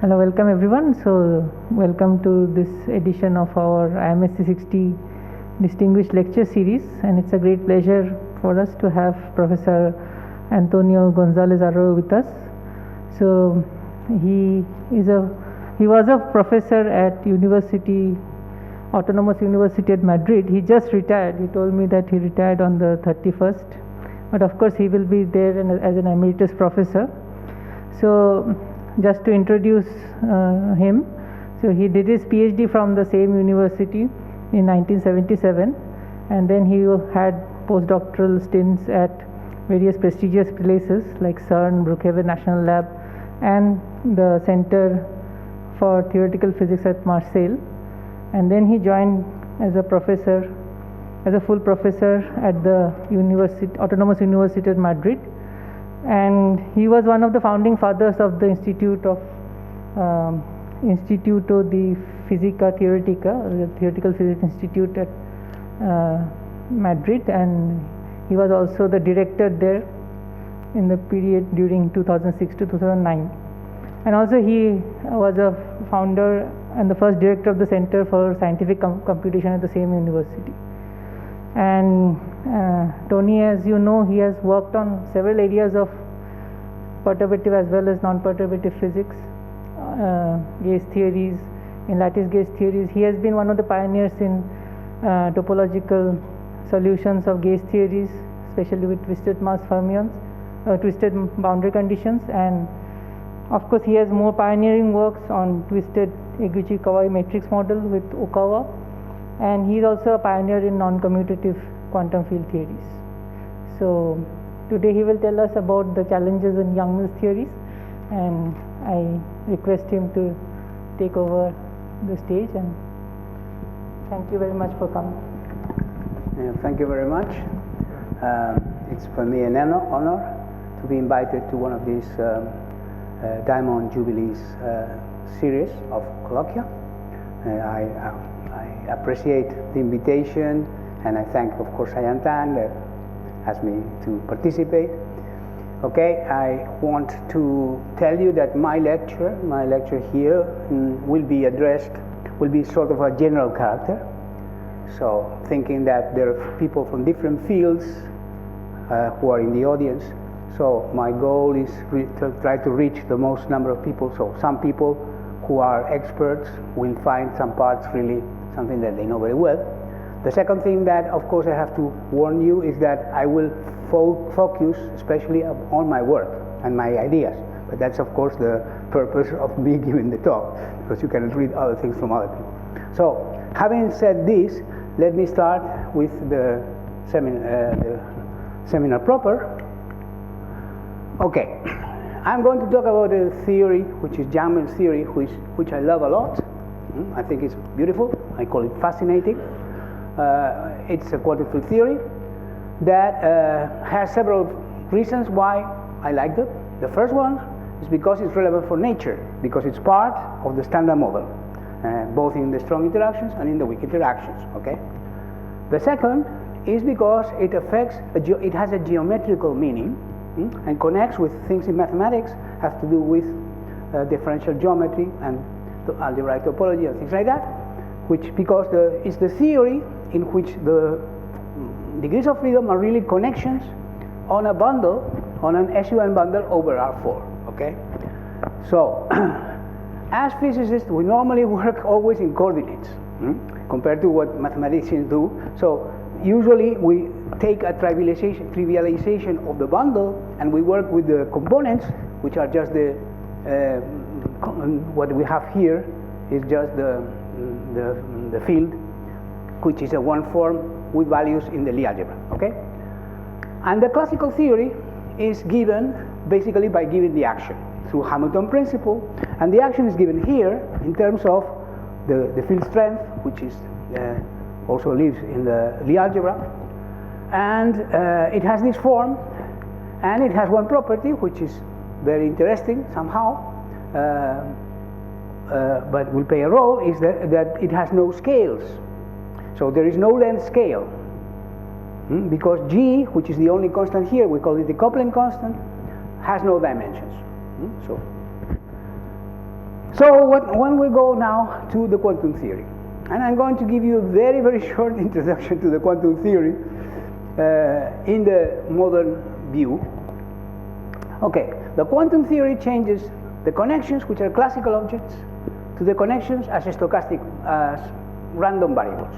Hello, welcome everyone. So, welcome to this edition of our IMSc 60 Distinguished Lecture Series, and it's a great pleasure for us to have Professor Antonio Gonzalez-Arroyo with us. So, he was a professor at Autonomous University at Madrid. He just retired. He told me that he retired on the 31st, but of course he will be there as an emeritus professor. So, just to introduce him, so he did his PhD from the same university in 1977, and then he had postdoctoral stints at various prestigious places like CERN, Brookhaven National Lab, and the Center for Theoretical Physics at Marseille. And then he joined as a professor, as a full professor at the Autonomous University of Madrid. And he was one of the founding fathers of the Instituto de Física Teórica, the Theoretical Physics Institute at Madrid, and he was also the director there in the period during 2006 to 2009. And also he was a founder and the first director of the Center for Scientific Computation at the same university. And Tony, as you know, he has worked on several areas of perturbative as well as non-perturbative physics, gauge theories, in lattice gauge theories. He has been one of the pioneers in topological solutions of gauge theories, especially with twisted mass fermions, twisted boundary conditions, and of course he has more pioneering works on twisted Eguchi-Kawai matrix model with Okawa. And he is also a pioneer in non-commutative quantum field theories. So today he will tell us about the challenges in Yang-Mills theories, and I request him to take over the stage, and thank you very much for coming. Thank you very much. It's for me an honor to be invited to one of these Diamond Jubilees series of colloquia. I appreciate the invitation, and I thank, of course, Ayantan that asked me to participate. Okay, I want to tell you that my lecture here will be sort of a general character. So, thinking that there are people from different fields who are in the audience. So, my goal is to try to reach the most number of people. So, some people who are experts will find some parts really something that they know very well. The second thing that, of course, I have to warn you is that I will focus especially on my work and my ideas. But that's, of course, the purpose of me giving the talk, because you cannot read other things from other people. So, having said this, let me start with the seminar proper. Okay. I'm going to talk about a theory, which is Yang-Mills theory, which I love a lot. I think it's beautiful. I call it fascinating. It's a quantum field theory that has several reasons why I like it. The first one is because it's relevant for nature, because it's part of the standard model, both in the strong interactions and in the weak interactions. Okay. The second is because it has a geometrical meaning. And connects with things in mathematics, have to do with differential geometry and algebraic topology and things like that, because it's the theory in which the degrees of freedom are really connections on a bundle, on an SUN bundle over R4. Okay, so as physicists we normally work always in coordinates compared to what mathematicians do. So usually we take a trivialization of the bundle, and we work with the components, which are just what we have here is just the field, which is a one form with values in the Lie algebra. Okay, and the classical theory is given basically by giving the action through Hamilton principle, and the action is given here in terms of the field strength, which is also lives in the Lie algebra. And it has this form, and it has one property which is very interesting somehow, but will play a role, is that it has no scales. So there is no length scale, because G, which is the only constant here, we call it the coupling constant, has no dimensions. So So when we go now to the quantum theory, and I'm going to give you a very, very short introduction to the quantum theory in the modern view. Okay, the quantum theory changes the connections, which are classical objects, to the connections as stochastic, as random variables.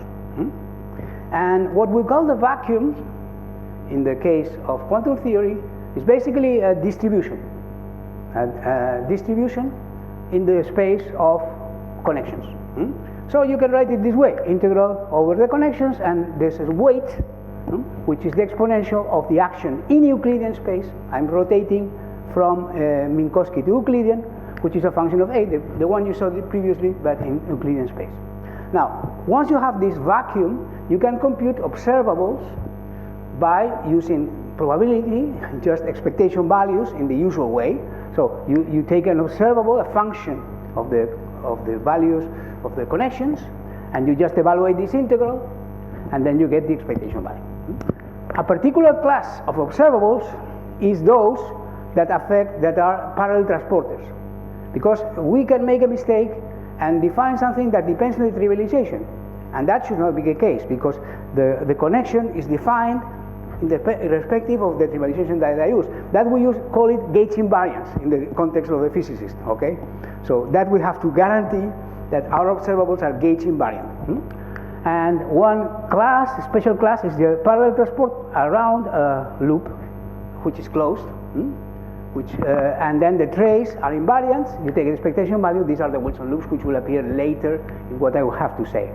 And what we call the vacuum, in the case of quantum theory, is basically a distribution. A distribution in the space of connections. So you can write it this way: integral over the connections, and there's a weight, which is the exponential of the action in Euclidean space. I'm rotating from Minkowski to Euclidean, which is a function of A, the one you saw previously, but in Euclidean space. Now, once you have this vacuum, you can compute observables by using probability, just expectation values in the usual way. So you take an observable, a function of the values of the connections, and you just evaluate this integral, and then you get the expectation value. A particular class of observables is those that are parallel transporters, because we can make a mistake and define something that depends on the trivialization, and that should not be the case, because the connection is defined irrespective of the trivialization that I use. That we call it gauge invariance in the context of the physicist. Okay, so that we have to guarantee that our observables are gauge invariant. And one class, special class, is the parallel transport around a loop, which is closed. And then the trace are invariants. You take an expectation value. These are the Wilson loops, which will appear later in what I will have to say.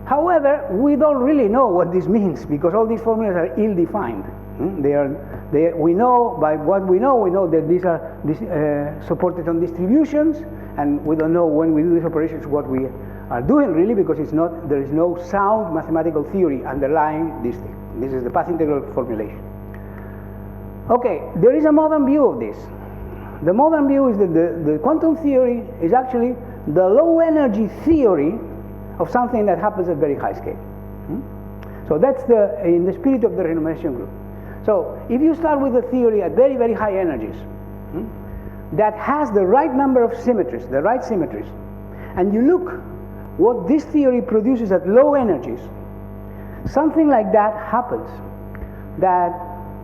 However, we don't really know what this means, because all these formulas are ill-defined. We know by what we know that these are supported on distributions, and we don't know when we do these operations what we are doing really, because there is no sound mathematical theory underlying this thing. This is the path integral formulation. Okay, there is a modern view of this. The modern view is that the quantum theory is actually the low energy theory of something that happens at very high scale. So that's in the spirit of the renumeration group. So if you start with a theory at very, very high energies that has the right number of symmetries, the right symmetries, and you look what this theory produces at low energies, something like that happens, that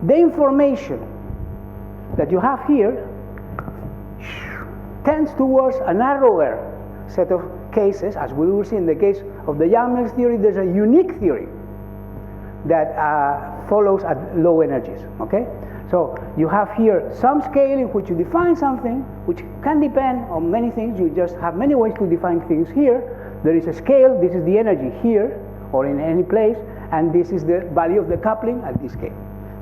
the information that you have here tends towards a narrower set of cases. As we will see in the case of the Yang-Mills theory, there's a unique theory that follows at low energies. Okay, so you have here some scale in which you define something which can depend on many things. You just have many ways to define things here. There is a scale. This is the energy here or in any place, and this is the value of the coupling at this scale.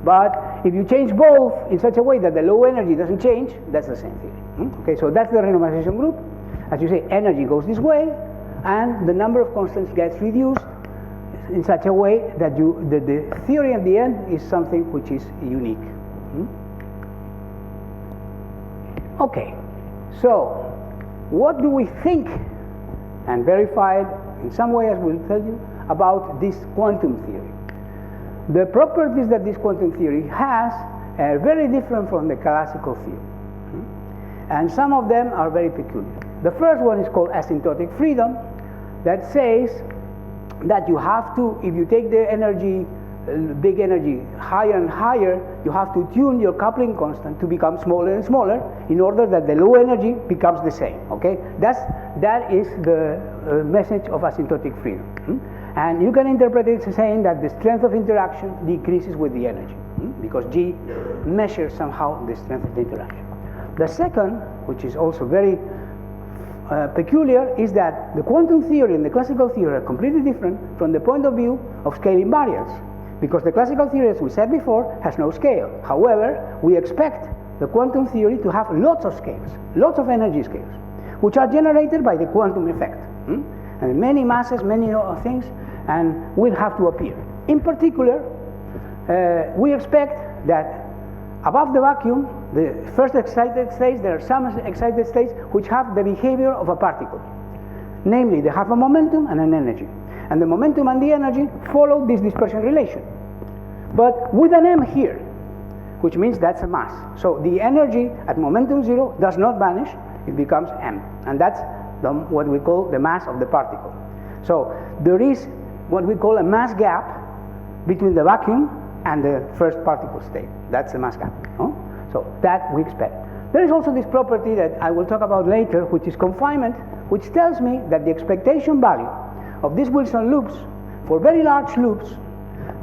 But if you change both in such a way that the low energy doesn't change, that's the same theory. Okay, so that's the renormalization group. As you say, energy goes this way, and the number of constants gets reduced in such a way that the theory at the end is something which is unique. Okay, so what do we think, and verified in some way, as we'll tell you, about this quantum theory? The properties that this quantum theory has are very different from the classical theory, and some of them are very peculiar. The first one is called asymptotic freedom, that says that you have to, if you take the energy, big energy, higher and higher, you have to tune your coupling constant to become smaller and smaller in order that the low energy becomes the same. Okay, that is the message of asymptotic freedom. And you can interpret it as saying that the strength of interaction decreases with the energy, because G measures somehow the strength of the interaction. The second, which is also very peculiar, is that the quantum theory and the classical theory are completely different from the point of view of scale invariance, because the classical theory, as we said before, has no scale. However, we expect the quantum theory to have lots of scales, lots of energy scales, which are generated by the quantum effect. And many masses, many things, and will have to appear. In particular, we expect that above the vacuum, the first excited states, there are some excited states which have the behavior of a particle. Namely, they have a momentum and an energy. And the momentum and the energy follow this dispersion relation. But with an m here, which means that's a mass. So the energy at momentum 0 does not vanish. it becomes m. And that's what we call the mass of the particle. So there is what we call a mass gap between the vacuum and the first particle state. That's the mass gap. No? So that we expect. There is also this property that I will talk about later, which is confinement, which tells me that the expectation value of these Wilson loops for very large loops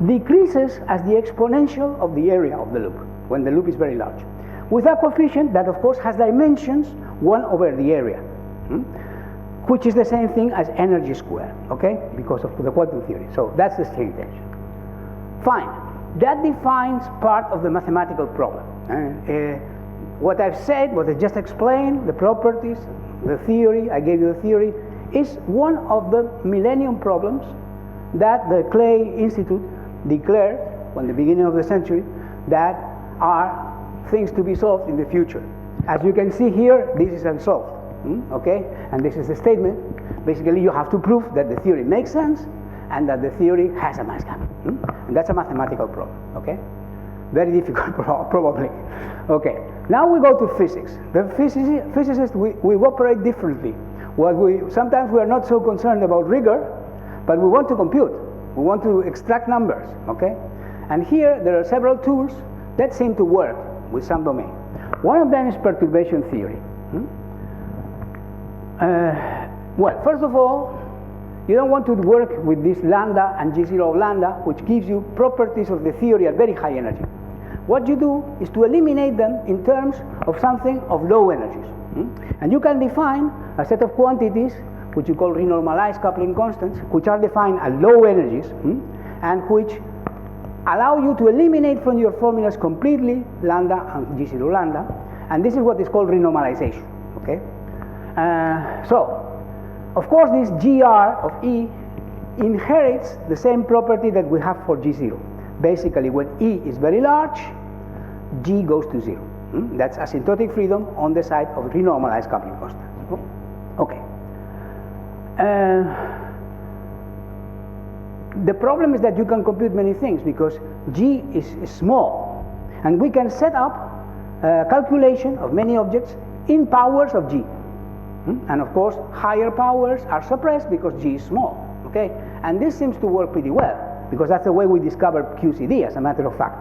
decreases as the exponential of the area of the loop, when the loop is very large, with a coefficient that of course has dimensions 1 over the area, which is the same thing as energy squared, okay, because of the quantum theory. So that's the string tension. Fine. That defines part of the mathematical problem. What I've said, what I just explained, the properties, the theory, I gave you the theory, is one of the millennium problems that the Clay Institute declared from the beginning of the century that are things to be solved in the future. As you can see here, this is unsolved, okay? And this is the statement. Basically, you have to prove that the theory makes sense and that the theory has a mass gap. And that's a mathematical problem, okay? Very difficult, probably. Okay, now we go to physics. The physicists, we operate differently. Sometimes we are not so concerned about rigor, but we want to compute. We want to extract numbers, okay? And here there are several tools that seem to work with some domain. One of them is perturbation theory. Well, first of all, you don't want to work with this lambda and G0 of lambda, which gives you properties of the theory at very high energy. What you do is to eliminate them in terms of something of low energies. And you can define a set of quantities which you call renormalized coupling constants, which are defined at low energies, and which allow you to eliminate from your formulas completely lambda and G0 lambda, and this is what is called renormalization, okay? So, of course, this GR of E inherits the same property that we have for G0. Basically, when E is very large, G goes to 0. That's asymptotic freedom on the side of renormalized coupling constants. Okay. The problem is that you can compute many things because G is small, and we can set up a calculation of many objects in powers of G. And of course, higher powers are suppressed because G is small, okay? And this seems to work pretty well, because that's the way we discovered QCD, as a matter of fact.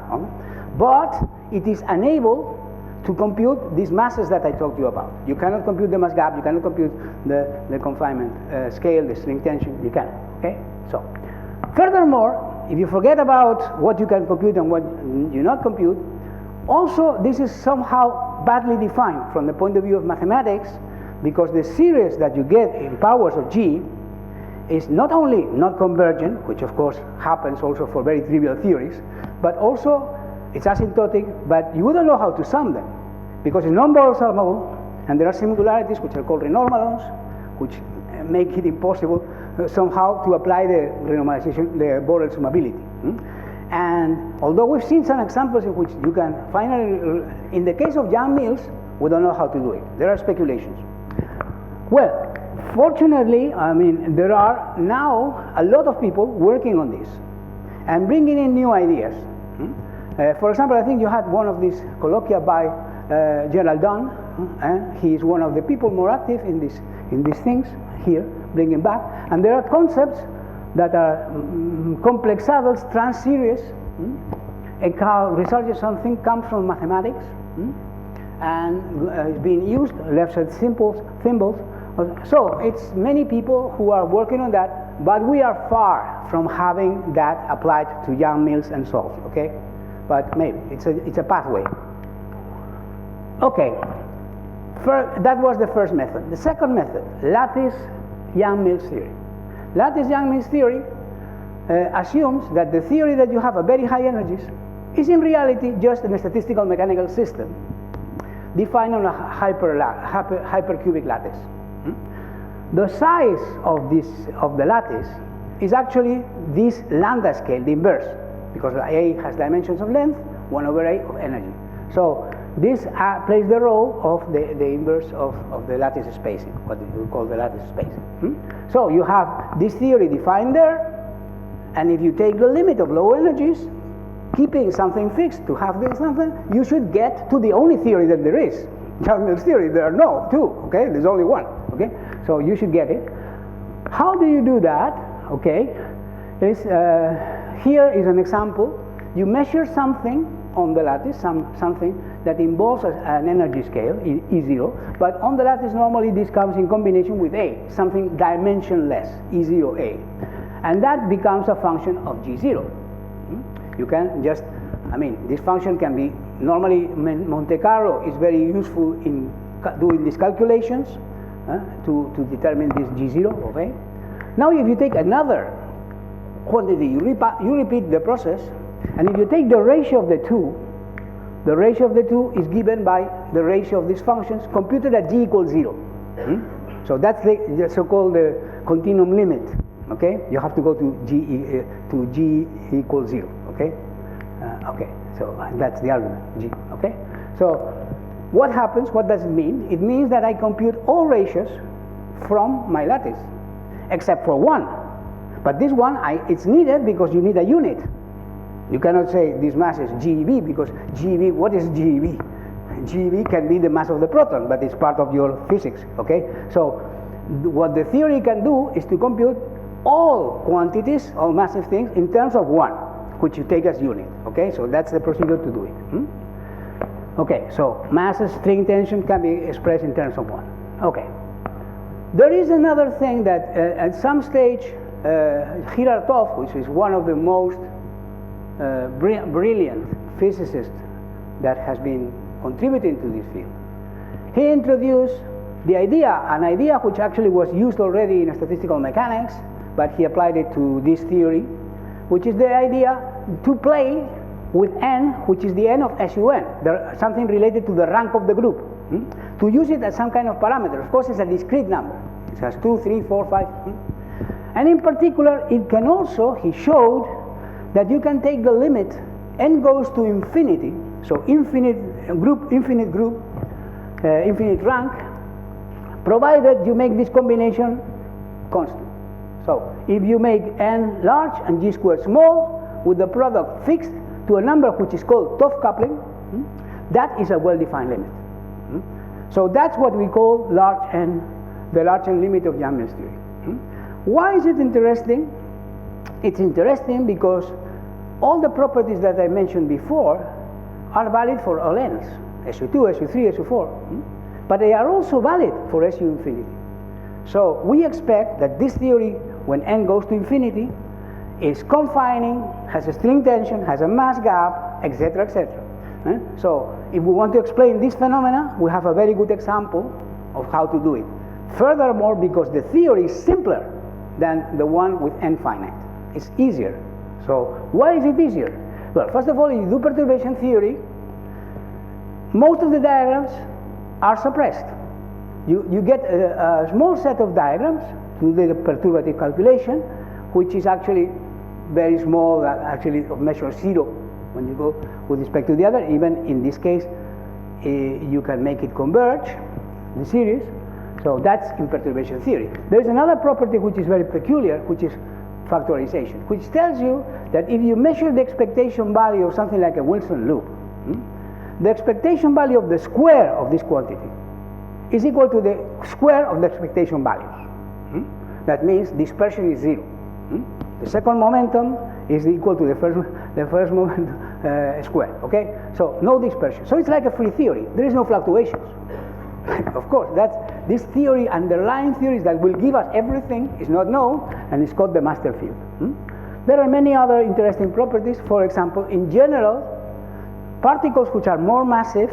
But it is unable to compute these masses that I talked to you about. You cannot compute the mass gap, you cannot compute the confinement scale, the string tension, you cannot, okay? So, furthermore, if you forget about what you can compute and what you not compute, also this is somehow badly defined from the point of view of mathematics, because the series that you get in powers of G is not only not convergent, which of course happens also for very trivial theories, but also it's asymptotic, but you wouldn't know how to sum them, because it's non-Borel-summable, and there are singularities which are called renormalons, which make it impossible somehow to apply the renormalization, the Borel summability. And although we've seen some examples in which you can finally, in the case of Young-Mills, we don't know how to do it. There are speculations. Well, fortunately, I mean, there are now a lot of people working on this and bringing in new ideas. For example, I think you had one of these colloquia by Gerald Dunn. He is one of the people more active in these things here, bringing back. And there are concepts that are complexados, trans-series, and how research something comes from mathematics, and is being used, left-side symbols. So it's many people who are working on that, but we are far from having that applied to Young-Mills and solved, okay? But maybe it's a pathway. Okay, that was the first method. The second method, lattice Young-Mills theory. Lattice Young-Mills theory assumes that the theory that you have at very high energies is in reality just a statistical mechanical system defined on a hypercubic lattice. The size of the lattice is actually this lambda scale, the inverse, because A has dimensions of length, 1 over A of energy. So this plays the role of the inverse of the lattice spacing, what we call the lattice spacing. So you have this theory defined there, and if you take the limit of low energies, keeping something fixed to have this something, you should get to the only theory that there is, John-Mills theory. There are no two, okay? There's only one, okay? So you should get it. How do you do that, okay? Here is an example. You measure something on the lattice, something that involves an energy scale, E0, but on the lattice normally this comes in combination with A, something dimensionless, E0A. And that becomes a function of G0. You can just, this function can be, normally Monte Carlo is very useful in doing these calculations to determine this G0 of A. Now if you take another quantity, you repeat the process, and if you take the ratio of the two is given by the ratio of these functions computed at G equals 0. So that's the so-called continuum limit. Okay, you have to go to G equals 0. Okay, so that's the argument, G. Okay, so what happens? What does it mean? It means that I compute all ratios from my lattice, except for one. But this one, it's needed because you need a unit. You cannot say this mass is GeV because GeV, what is GeV? GeV can be the mass of the proton, but it's part of your physics. Okay, so what the theory can do is to compute all quantities, all massive things, in terms of one, which you take as unit. Okay, so that's the procedure to do it. Okay, so masses, string tension can be expressed in terms of one. Okay, there is another thing that at some stage Girardot, which is one of the most brilliant physicists that has been contributing to this field, he introduced the idea, an idea which actually was used already in statistical mechanics, but he applied it to this theory, which is the idea to play with n, which is the n of SUN, something related to the rank of the group, to use it as some kind of parameter. Of course, it's a discrete number. It has 2, 3, 4, 5. And in particular, it can also, he showed that you can take the limit n goes to infinity, so infinite rank, provided you make this combination constant. So if you make n large and g squared small, with the product fixed to a number which is called Toff coupling, that is a well-defined limit. So that's what we call large n, the large n limit of John-Mills theory. Why is it interesting? It's interesting because all the properties that I mentioned before are valid for all n's, SU2, SU3, SU4, but they are also valid for SU infinity. So we expect that this theory, when n goes to infinity, is confining, has a string tension, has a mass gap, etc., etc. So if we want to explain this phenomena, we have a very good example of how to do it. Furthermore, because the theory is simpler than the one with n finite. It's easier. So why is it easier? Well, first of all, if you do perturbation theory, most of the diagrams are suppressed. You get a small set of diagrams to do the perturbative calculation, which is actually very small, actually of measure 0 when you go with respect to the other. Even in this case, you can make it converge, the series. So that's in perturbation theory. There is another property which is very peculiar, which is factorization, which tells you that if you measure the expectation value of something like a Wilson loop, the expectation value of the square of this quantity is equal to the square of the expectation values. That means dispersion is 0. The second momentum is equal to the first moment square. Okay, so no dispersion. So it's like a free theory. There is no fluctuations. Of course, that's this theory, underlying theories that will give us everything is not known, and it's called the master field. There are many other interesting properties. For example, in general, particles which are more massive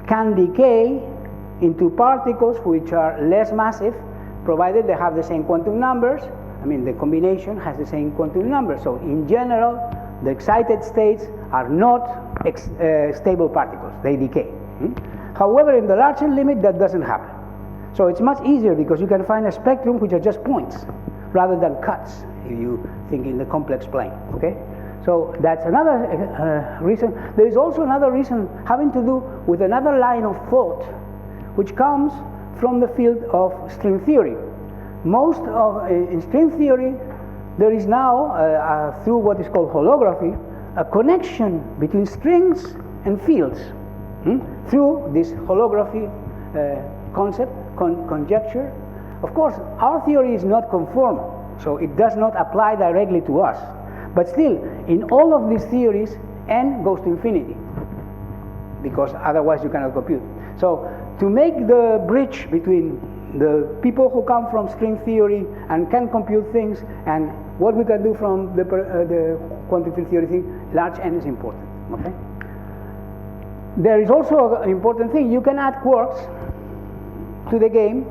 can decay into particles which are less massive, provided they have the same quantum numbers. I mean, the combination has the same quantum numbers. So in general, the excited states are not stable particles. They decay. However, in the large n limit, that doesn't happen. So it's much easier because you can find a spectrum which are just points rather than cuts if you think in the complex plane. Okay? So that's another reason. There is also another reason having to do with another line of thought which comes from the field of string theory. In string theory, there is now, through what is called holography, a connection between strings and fields. through this holography concept, conjecture. Of course, our theory is not conformal, so it does not apply directly to us. But still, in all of these theories, n goes to infinity, because otherwise you cannot compute. So to make the bridge between the people who come from string theory and can compute things and what we can do from the quantum field theory thing, large n is important. Okay. There is also an important thing. You can add quarks to the game,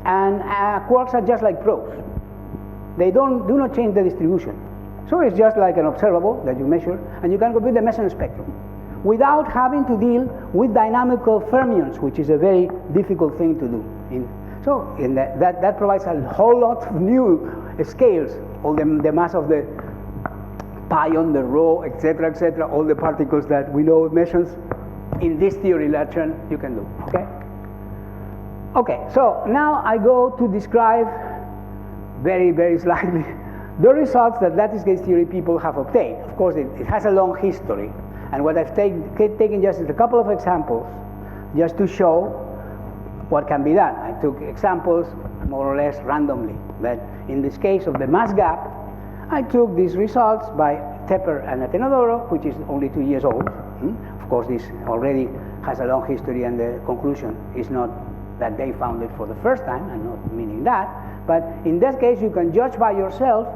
and quarks are just like probes. They do not change the distribution. So it's just like an observable that you measure, and you can compute the Meissner spectrum without having to deal with dynamical fermions, which is a very difficult thing to do. That provides a whole lot of new scales, all the mass of the pion, the rho, etc., all the particles that we know measures in this theory lecture you can do. Okay, so now I go to describe very, very slightly the results that lattice gauge theory people have obtained. Of course, it has a long history, and what I've taken just is a couple of examples just to show what can be done. I took examples more or less randomly, but in this case of the mass gap, I took these results by Tepper and Atenodoro, which is only 2 years old. Of course, this already has a long history, and the conclusion is not that they found it for the first time, and not meaning that, but in that case you can judge by yourself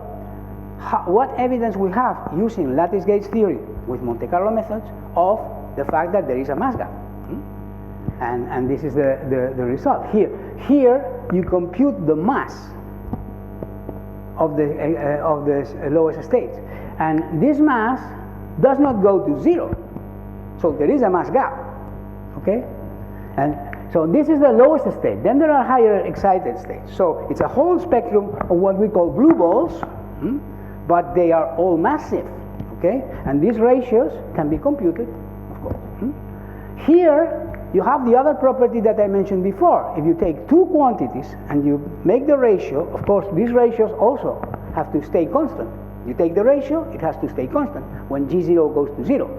what evidence we have using lattice gauge theory with Monte Carlo methods of the fact that there is a mass gap. And this is the result. Here you compute the mass of the lowest states, and this mass does not go to 0, so there is a mass gap. Okay, and so this is the lowest state. Then there are higher excited states. So it's a whole spectrum of what we call blue balls, but they are all massive. Okay, and these ratios can be computed, of course. Here you have the other property that I mentioned before. If you take two quantities and you make the ratio, of course these ratios also have to stay constant. You take the ratio, it has to stay constant when G0 goes to 0.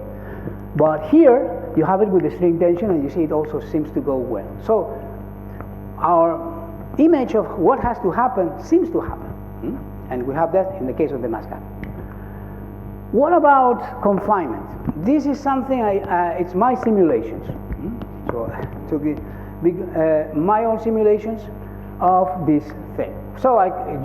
But here you have it with the string tension, and you see it also seems to go well. So our image of what has to happen seems to happen, and we have that in the case of the mass gap. What about confinement? This is something it's my simulations. So I took my own simulations of this thing. So what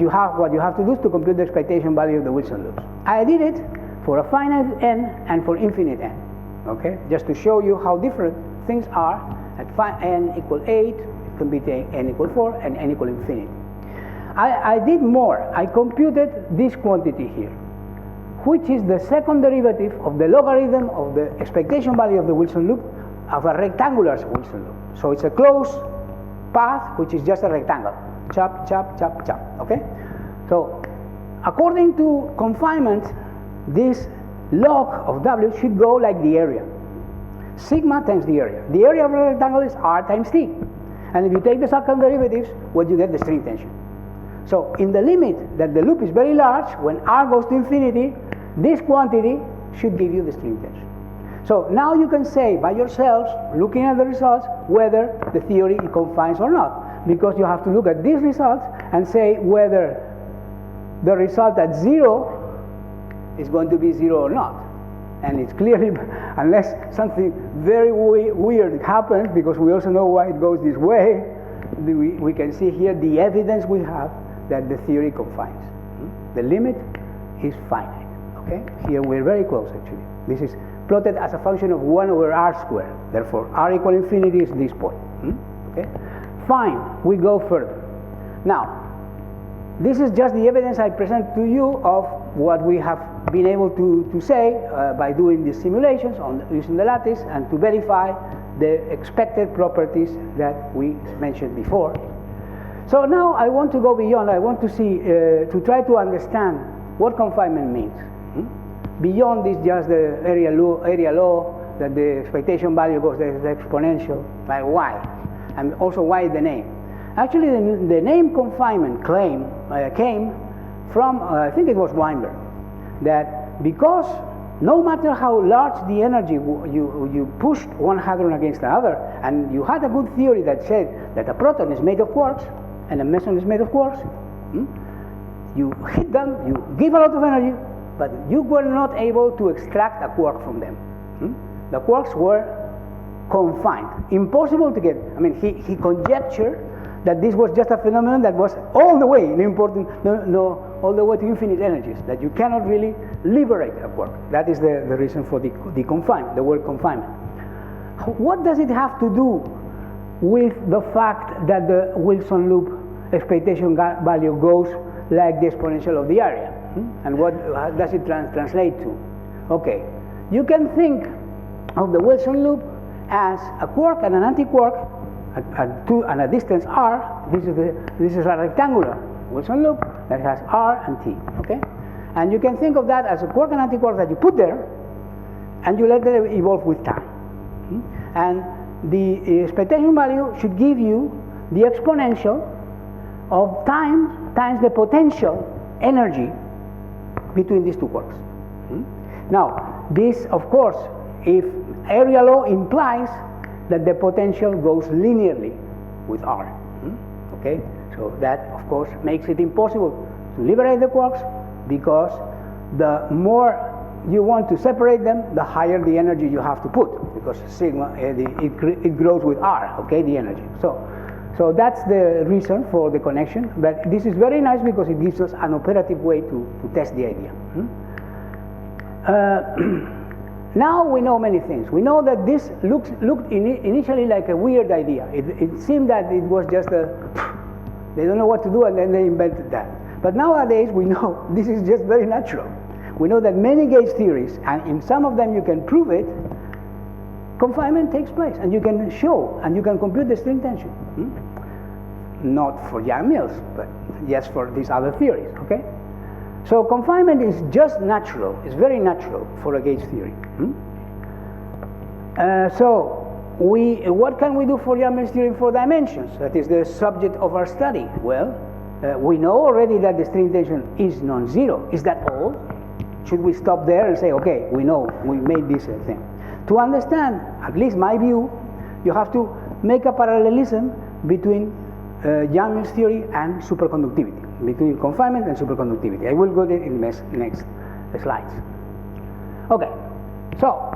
you have to do is to compute the expectation value of the Wilson loops. I did it for a finite n and for infinite n. Okay, just to show you how different things are. At n equal 8, it can be n equal 4, and n equal infinity. I did more. I computed this quantity here, which is the second derivative of the logarithm of the expectation value of the Wilson loop of a rectangular Wilson loop. So it's a closed path, which is just a rectangle. Chop, chop, chop, chop. Okay? So according to confinement, this log of W should go like the area. Sigma times the area. The area of a rectangle is R times T. And if you take the second derivatives, what you get? The string tension. So in the limit that the loop is very large, when R goes to infinity, this quantity should give you the string tension. So now you can say by yourselves, looking at the results, whether the theory confines or not. Because you have to look at these results and say whether the result at 0 is going to be 0 or not. And it's clearly, unless something very weird happens, because we also know why it goes this way, we can see here the evidence we have that the theory confines. The limit is finite. Okay? Here we're very close actually. This is plotted as a function of 1 over r squared. Therefore, r equal infinity is this point. Okay? Fine, we go further. Now, this is just the evidence I present to you of what we have been able to say by doing these simulations using the lattice and to verify the expected properties that we mentioned before. So now I want to go beyond. I want to see, to try to understand what confinement means. Beyond this, just the area law that the expectation value goes to the exponential. Like why? And also why the name? Actually, the name confinement came from, I think it was Weinberg, that because no matter how large the energy you pushed one hadron against the other, and you had a good theory that said that a proton is made of quarks and a meson is made of quarks, you hit them, you give a lot of energy, but you were not able to extract a quark from them. The quarks were confined, impossible to get. I mean, he conjectured that this was just a phenomenon that was all the way all the way to infinite energies, that you cannot really liberate a quark. That is the reason for the confinement, the word confinement. What does it have to do with the fact that the Wilson loop expectation value goes like the exponential of the area? And what does it translate to? Okay, you can think of the Wilson loop as a quark and an anti-quark at a distance r. This is a rectangular Wilson loop that has r and t. Okay, and you can think of that as a quark and anti-quark that you put there, and you let them evolve with time. And the expectation value should give you the exponential of time times the potential energy between these two quarks. Now, this, of course, if area law implies that the potential goes linearly with r. Okay, so that, of course, makes it impossible to liberate the quarks, because the more you want to separate them, the higher the energy you have to put, because sigma it grows with r. Okay, the energy. So that's the reason for the connection. But this is very nice because it gives us an operative way to test the idea. Now we know many things. We know that this looked initially like a weird idea. It seemed that it was just they don't know what to do, and then they invented that. But nowadays we know this is just very natural. We know that many gauge theories, and in some of them you can prove it, confinement takes place, and you can show, and you can compute the string tension. Not for Young-Mills, but yes for these other theories, okay? So confinement is just natural, it's very natural for a gauge theory. So what can we do for Young-Mills theory in 4 dimensions? That is the subject of our study. Well, we know already that the string tension is non-zero. Is that all? Should we stop there and say, okay, we know, we made this thing? To understand, at least my view, you have to make a parallelism between Young-Mills theory and superconductivity, between confinement and superconductivity. I will go there in the next slides. Okay, so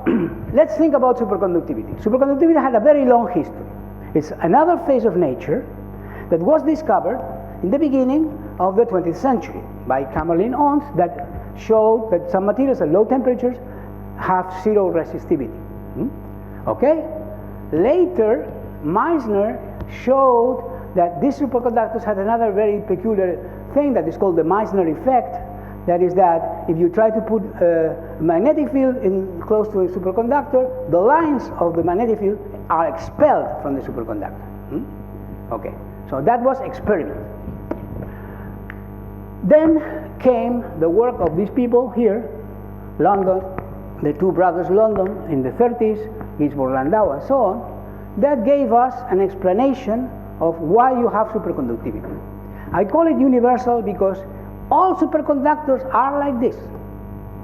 let's think about superconductivity. Superconductivity had a very long history. It's another phase of nature that was discovered in the beginning of the 20th century by Kamerlingh Onnes, that showed that some materials at low temperatures have zero resistivity. Okay? Later, Meissner showed that these superconductors had another very peculiar thing that is called the Meissner Effect. That is that if you try to put a magnetic field in close to a superconductor, the lines of the magnetic field are expelled from the superconductor. Okay, so that was experiment. Then came the work of these people here, London, the two brothers London in the 30s, Ginzburg, Landau, and so on, that gave us an explanation of why you have superconductivity. I call it universal because all superconductors are like this.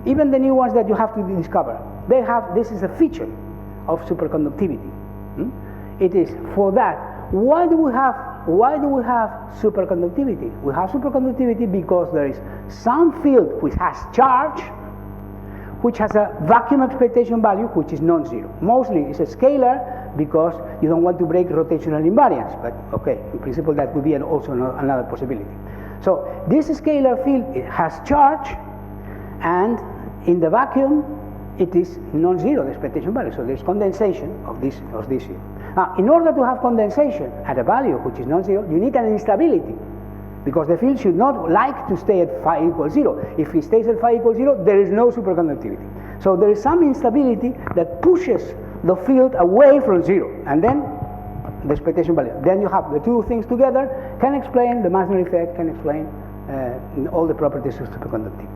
Even the new ones that you have to discover, they have, this is a feature of superconductivity. It is for that. Why do we have superconductivity? We have superconductivity because there is some field which has charge, which has a vacuum expectation value which is non-zero. Mostly it's a scalar because you don't want to break rotational invariance, but okay, in principle that could be also another possibility. So this scalar field, it has charge, and in the vacuum it is non-zero, the expectation value, so there's condensation of this field. Now, in order to have condensation at a value which is non-zero, you need an instability, because the field should not like to stay at phi equals 0. If it stays at phi equals 0, there is no superconductivity. So there is some instability that pushes the field away from 0, and then the expectation value. Then you have the two things together, can explain the Meissner effect, can explain all the properties of superconductivity.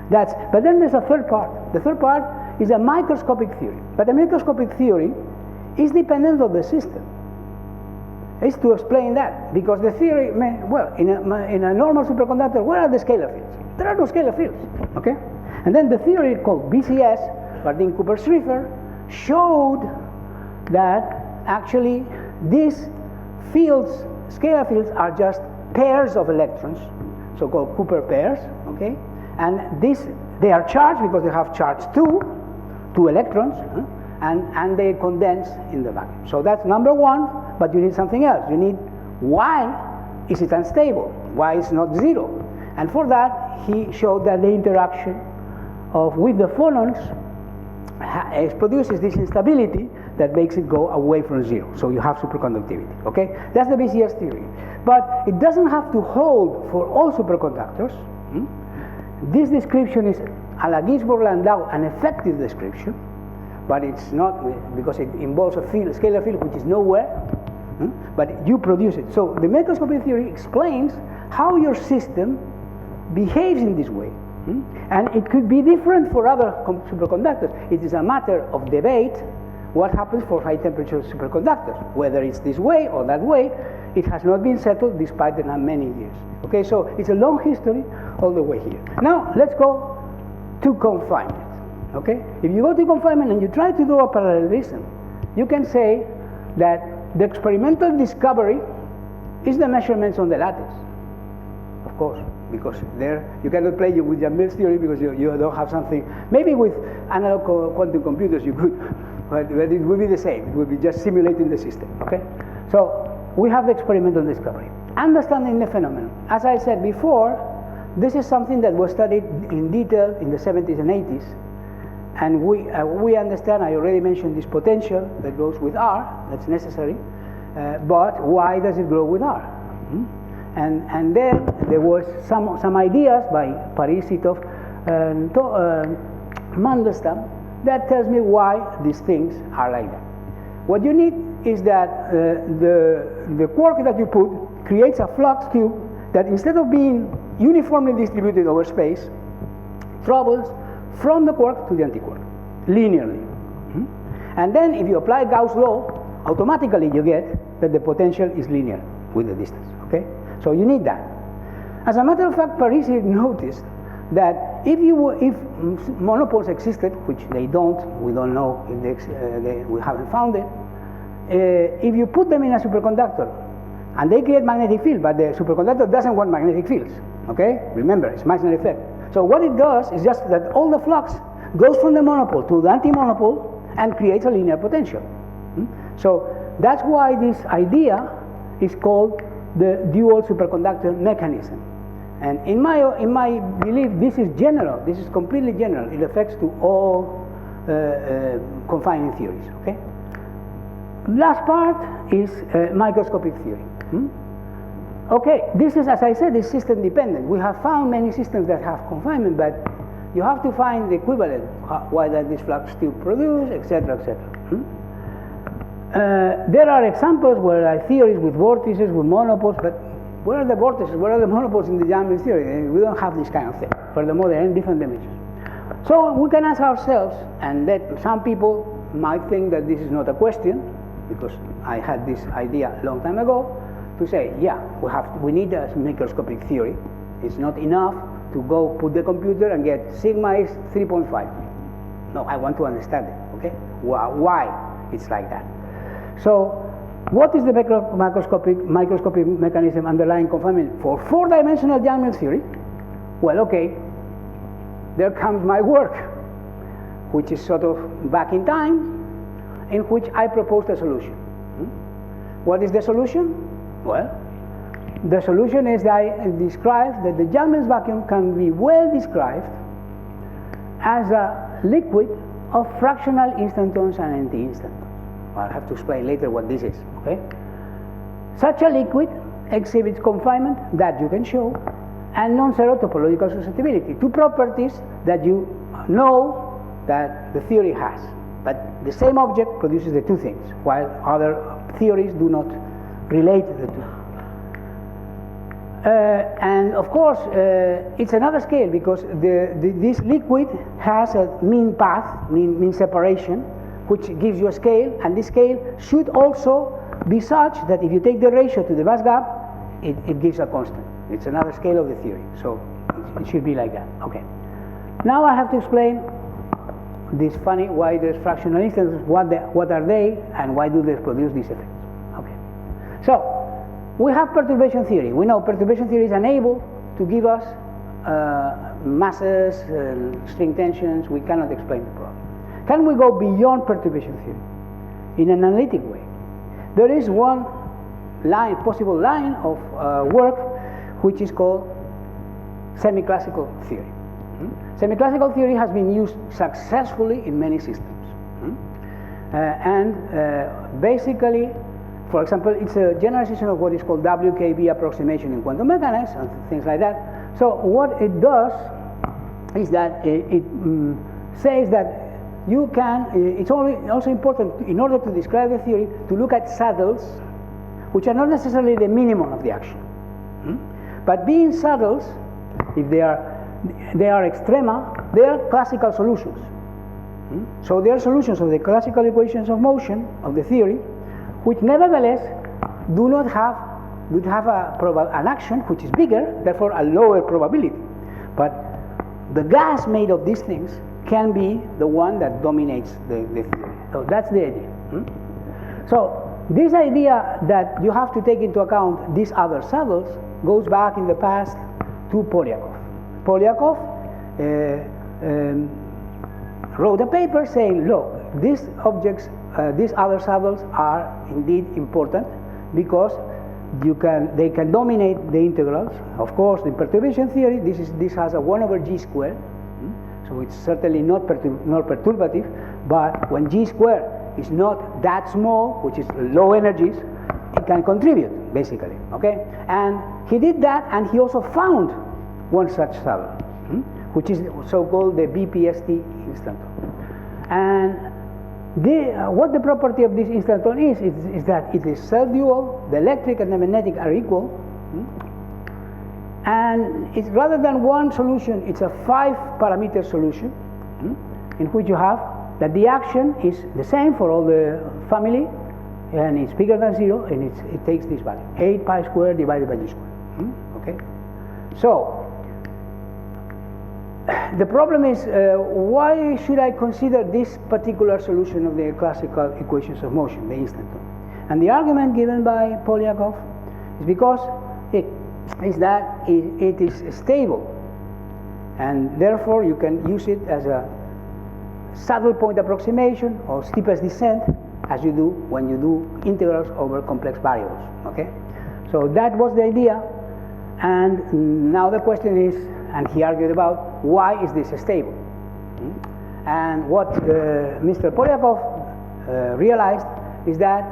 But then there's a third part. The third part is a microscopic theory. But a microscopic theory is dependent of the system. It's to explain that, because the theory, well, in a normal superconductor, where are the scalar fields? There are no scalar fields, okay? And then the theory called BCS, Bardeen-Cooper-Schrieffer, showed that actually these fields, scalar fields, are just pairs of electrons, so-called Cooper pairs, okay? And they are charged because they have charge 2 electrons, and they condense in the vacuum. So that's number one, but you need something else. You need why is it unstable? Why is not 0? And for that, he showed that the interaction with the phonons produces this instability that makes it go away from 0. So you have superconductivity, okay? That's the BCS theory. But it doesn't have to hold for all superconductors. This description is, a la Ginzburg-Landau, an effective description, but it's not, because it involves a field, scalar field, which is nowhere, but you produce it. So the microscopic theory explains how your system behaves in this way. And it could be different for other superconductors. It is a matter of debate what happens for high temperature superconductors. Whether it's this way or that way, it has not been settled despite the many years. Okay, so it's a long history all the way here. Now let's go to confinement. Okay, if you go to confinement and you try to draw a parallelism, you can say that the experimental discovery is the measurements on the lattice. Of course, because there you cannot play with Yang-Mills theory because you don't have something. Maybe with analog quantum computers you could, but it will be the same. It will be just simulating the system. Okay, so we have the experimental discovery. Understanding the phenomenon. As I said before, this is something that was studied in detail in the 70s and 80s, and we understand. I already mentioned this potential that goes with R. That's necessary, but why does it grow with R? And then there was some ideas by Paris, Sitov, and Mandelstam that tells me why these things are like that. What you need is that the quark that you put creates a flux tube that, instead of being uniformly distributed over space, travels from the quark to the antiquark linearly. And then if you apply Gauss' law, automatically you get that the potential is linear with the distance. Okay? So you need that. As a matter of fact, Parisi noticed that if monopoles existed, which they don't, we don't know if we haven't found it, if you put them in a superconductor and they create magnetic field, but the superconductor doesn't want magnetic fields, okay? Remember, it's Meissner Effect. So what it does is just that all the flux goes from the monopole to the anti-monopole and creates a linear potential. So that's why this idea is called the dual superconductor mechanism. And in my belief, this is general. This is completely general. It affects to all confining theories. Okay. Last part is microscopic theory. Okay, this is, as I said, is system dependent. We have found many systems that have confinement, but you have to find the equivalent. Why does this flux still produce, etc., etc. There are examples where theories with vortices, with monopoles, but where are the vortices, where are the monopoles in the Yang-Mills theory? We don't have this kind of thing. Furthermore, they're in different dimensions. So we can ask ourselves, and that some people might think that this is not a question, because I had this idea a long time ago, to say, yeah, we need a microscopic theory. It's not enough to go put the computer and get sigma is 3.5. No, I want to understand it, okay? Why it's like that. So, what is the microscopic mechanism underlying confinement for four-dimensional Yang-Mills theory? Well, okay, there comes my work, which is sort of back in time, in which I proposed a solution. What is the solution? Well, the solution is that I described that the Yang-Mills vacuum can be well described as a liquid of fractional instantons and anti-instantons. I'll have to explain later what this is, okay? Such a liquid exhibits confinement that you can show and non-zero topological susceptibility, two properties that you know that the theory has. But the same object produces the two things, while other theories do not relate the two. And of course, it's another scale because this liquid has a mean path, mean separation, which gives you a scale, and this scale should also be such that if you take the ratio to the mass gap, it gives a constant. It's another scale of the theory, so it should be like that. Okay. Now I have to explain this funny, why there's fractional instances, what are they, and why do they produce these effects. Okay. So we have perturbation theory. We know perturbation theory is unable to give us masses and string tensions. We cannot explain the problem. Can we go beyond perturbation theory in an analytic way? There is one possible line of work which is called semi-classical theory. Semi-classical theory has been used successfully in many systems. Basically, for example, it's a generalization of what is called WKB approximation in quantum mechanics and things like that. So what it does is that it says that you can, it's also important in order to describe the theory to look at saddles which are not necessarily the minimum of the action. But being saddles, if they are extrema, they are classical solutions. So they are solutions of the classical equations of motion of the theory, which nevertheless do have an action which is bigger, therefore a lower probability. But the gas made of these things can be the one that dominates the theory. So that's the idea. So this idea that you have to take into account these other saddles goes back in the past to Polyakov. Polyakov wrote a paper saying, look, these objects, these other saddles are indeed important because they can dominate the integrals. Of course, in perturbation theory, this has a 1 over g squared, so it's certainly not perturbative. But when g squared is not that small, which is low energies, it can contribute basically. Okay, and he did that, and he also found one such saddle, which is so-called the BPST instanton. And what the property of this instanton is that it is self-dual, the electric and the magnetic are equal, and it's rather than one solution, it's a 5-parameter solution, in which you have that the action is the same for all the family, and it's bigger than 0, and it takes this value, 8 pi squared divided by g squared. Okay, so the problem is, why should I consider this particular solution of the classical equations of motion, the instanton? And the argument given by Polyakov is because it is stable, and therefore you can use it as a saddle point approximation or steepest descent, as you do when you do integrals over complex variables. Okay, so that was the idea, and now the question is, and he argued about, why is this stable? And what Mr. Polyakov realized is that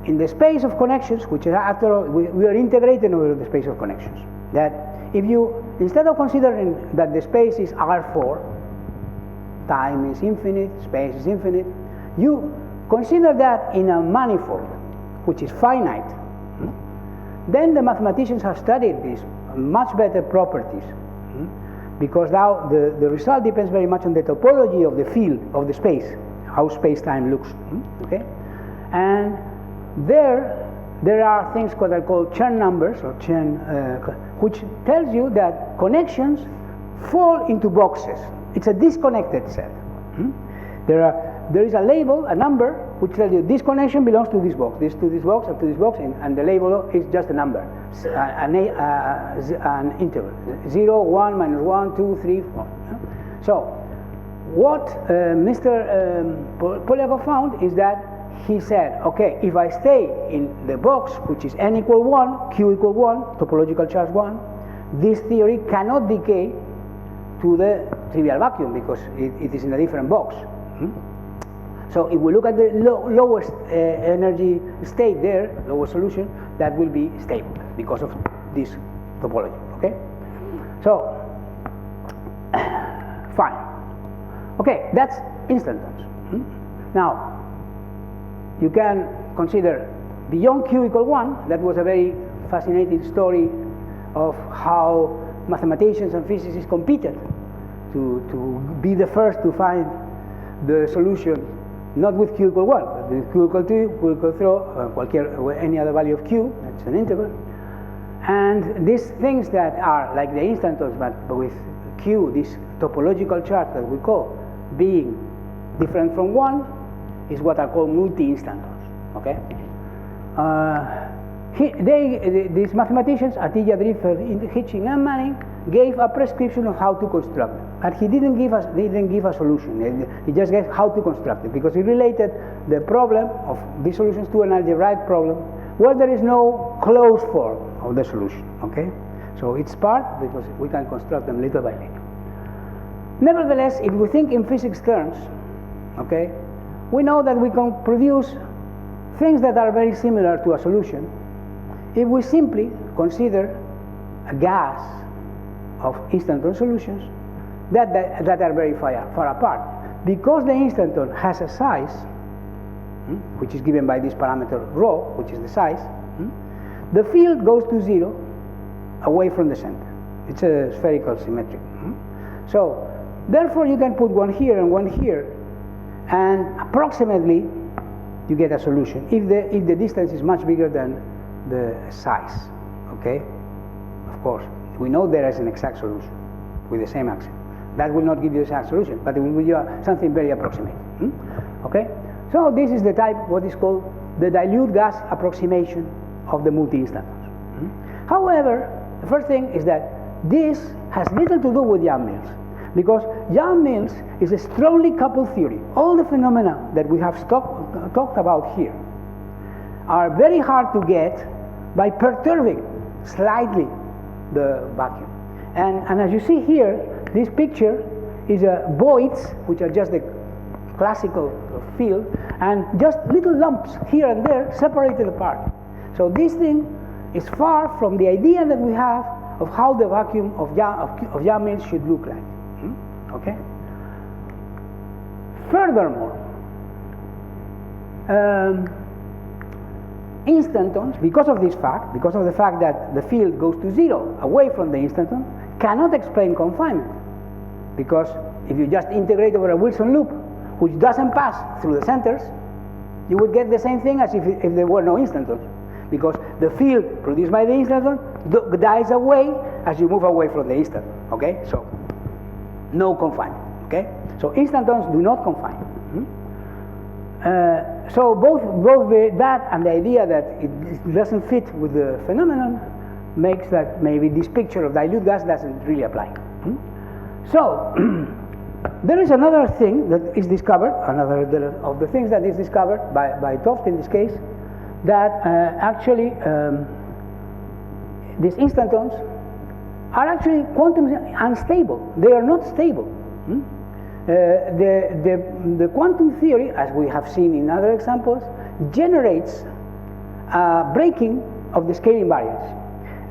in the space of connections, which is after all, we are integrating over the space of connections, that if you, instead of considering that the space is R4, time is infinite, space is infinite, you consider that in a manifold, which is finite, then the mathematicians have studied these much better properties, because now the result depends very much on the topology of the field of the space, how space-time looks. Okay, and there are things that are called Churn numbers, or Churn, which tells you that connections fall into boxes. It's a disconnected set. There is a label, a number, which tells you this connection belongs to this box, this to this box, and to this box, and the label is just a number, an interval, 0, 1, minus 1, 2, 3, 4. So what Mr. Polyakov found is that he said, okay, if I stay in the box, which is n equal 1, q equal 1, topological charge 1, this theory cannot decay to the trivial vacuum because it is in a different box. So if we look at the lowest energy state there, lowest solution, that will be stable because of this topology. Okay, so fine. Okay, that's instantons. Now you can consider beyond q equal 1. That was a very fascinating story of how mathematicians and physicists competed to be the first to find the solution, not with q equal 1, but with q equal 2, q equal 3, any other value of q, that's an integral. And these things that are like the instantons, but with Q, this topological charge that we call being different from 1, is what are called multi-instantons. Okay? These mathematicians, Atiyah, Driffer, Hitching, and Manning, gave a prescription of how to construct them. And he didn't give a solution. He just gave how to construct it, because he related the problem of these solutions to an algebraic problem where there is no closed form of the solution. Okay? So it's part, because we can construct them little by little. Nevertheless, if we think in physics terms, okay, we know that we can produce things that are very similar to a solution if we simply consider a gas of instanton solutions that are very far apart. Because the instanton has a size, which is given by this parameter rho, which is the size, the field goes to 0 away from the center. It's a spherical symmetric. So, therefore, you can put one here and one here, and approximately you get a solution if the distance is much bigger than the size. Okay? Of course, we know there is an exact solution with the same axiom. That will not give you the exact solution, but it will give you something very approximate. Okay? So this is the type, what is called the dilute gas approximation of the multi-instantons. However, the first thing is that this has little to do with Yang-Mills, because Yang-Mills is a strongly coupled theory. All the phenomena that we have talked about here are very hard to get by perturbing slightly the vacuum. And as you see here, this picture is voids, which are just the classical field, and just little lumps here and there separated apart. So this thing is far from the idea that we have of how the vacuum of Yang-Mills should look like. Okay? Furthermore, instantons, because of this fact, because of the fact that the field goes to 0 away from the instanton, cannot explain confinement. Because if you just integrate over a Wilson loop, which doesn't pass through the centers, you would get the same thing as if there were no instantons. Because the field produced by the instanton dies away as you move away from the instant. Okay? So, no confinement. Okay? So, instantons do not confine. So both that and the idea that it doesn't fit with the phenomenon makes that maybe this picture of dilute gas doesn't really apply. So there is another thing that is discovered, another of the things that is discovered by Toft in this case, that actually these instantons are actually quantum unstable. They are not stable. The quantum theory, as we have seen in other examples, generates a breaking of the scaling variance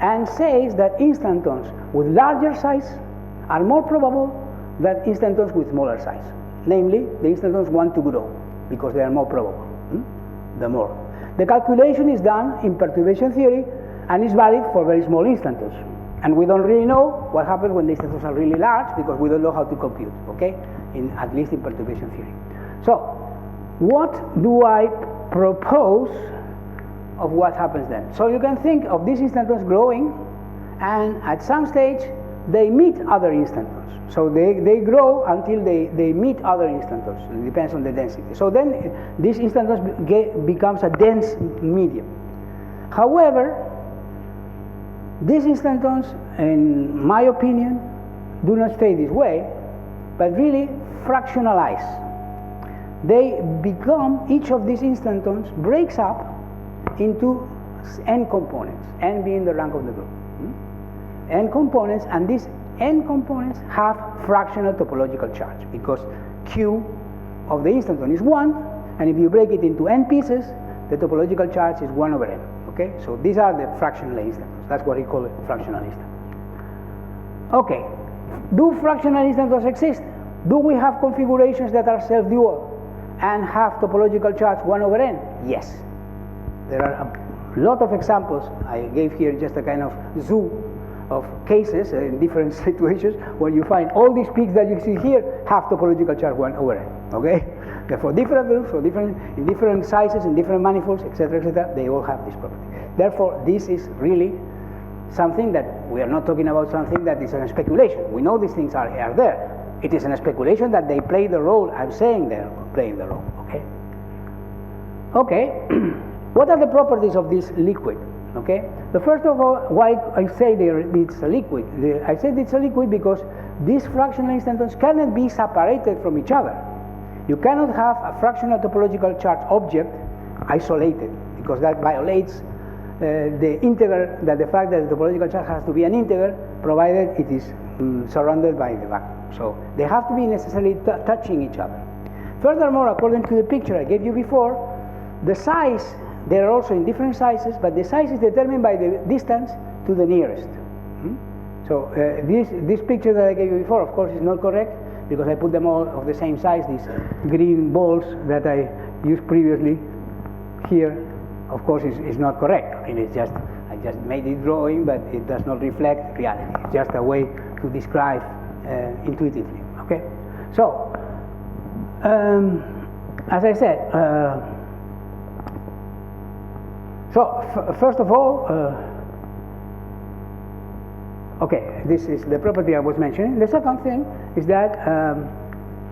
and says that instantons with larger size are more probable than instantons with smaller size. Namely, the instantons want to grow because they are more probable. The more. The calculation is done in perturbation theory and is valid for very small instantons. And we don't really know what happens when the instantons are really large because we don't know how to compute, okay? At least in perturbation theory. So, what do I propose of what happens then? So you can think of these instantons growing, and at some stage they meet other instantons. So they grow until they meet other instantons. It depends on the density. So then this instantons becomes a dense medium. However, these instantons, in my opinion, do not stay this way, but really fractionalize. They become, each of these instantons breaks up into n components, n being the rank of the group. N components, and these n components have fractional topological charge because Q of the instanton is 1, and if you break it into n pieces, the topological charge is 1 over n. Okay, so these are the fractional instantons. That's what we call it, fractional instantons. Okay, do fractional instantons exist? Do we have configurations that are self-dual and have topological charge 1 over n? Yes. There are a lot of examples. I gave here just a kind of zoo of cases in different situations where you find all these peaks that you see here have topological charge 1 over n. Okay? For different groups, in different sizes, in different manifolds, etc., they all have this property. Therefore, this is really something that we are not talking about something that is a speculation. We know these things are there. It is a speculation that they play the role. I'm saying they're playing the role. Okay. Okay. What are the properties of this liquid? Okay. The first of all, why I say it's a liquid. I said it's a liquid because these fractional instantons cannot be separated from each other. You cannot have a fractional topological charge object isolated, because that violates the integer, that the fact that the topological charge has to be an integer, provided it is surrounded by the vacuum. So they have to be necessarily touching each other. Furthermore, according to the picture I gave you before, the size, they are also in different sizes, but the size is determined by the distance to the nearest. So this picture that I gave you before, of course, is not correct, because I put them all of the same size. These green balls that I used previously here, of course, is not correct. I mean, it's just, I just made it drawing, but it does not reflect reality. It's just a way to describe intuitively. Okay. So, as I said, first of all, okay, this is the property I was mentioning. The second thing is that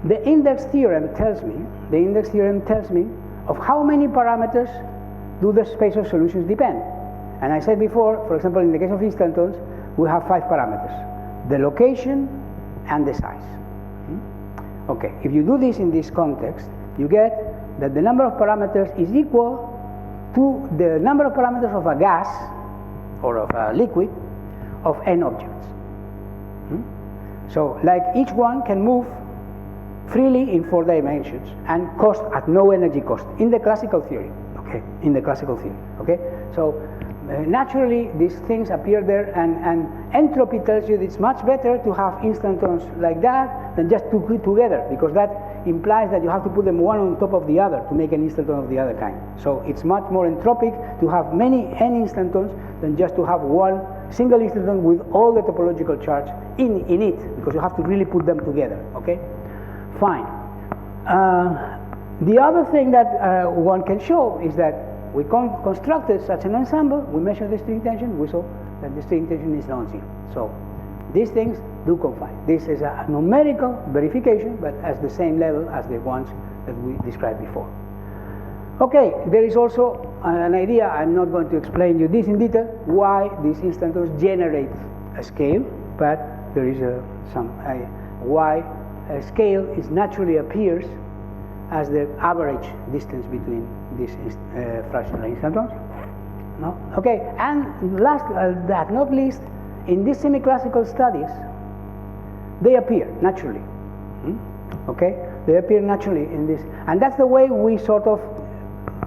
the index theorem tells me of how many parameters do the space of solutions depend. And I said before, for example, in the case of instantons, we have 5 parameters: the location and the size. Okay, if you do this in this context, you get that the number of parameters is equal to the number of parameters of a gas or of a liquid of n objects. So, like, each one can move freely in 4 dimensions and cost at no energy cost in the classical theory. Okay, in the classical theory. Okay, so naturally these things appear there, and entropy tells you that it's much better to have instantons like that than just to put together, because that implies that you have to put them one on top of the other to make an instanton of the other kind. So it's much more entropic to have many n instantons than just to have one single instanton with all the topological charge in it, because you have to really put them together. Okay, fine. The other thing that one can show is that we constructed such an ensemble, we measured the string tension, we saw that the string tension is non-zero. So these things do confine. This is a numerical verification, but at the same level as the ones that we described before. Okay, there is also an idea, I'm not going to explain you this in detail, why these instantons generate a scale, but there is why a scale is naturally appears as the average distance between these fractional instantons. No? Okay, and last but not least, in these semi-classical studies, they appear naturally. Okay, they appear naturally in this, and that's the way we sort of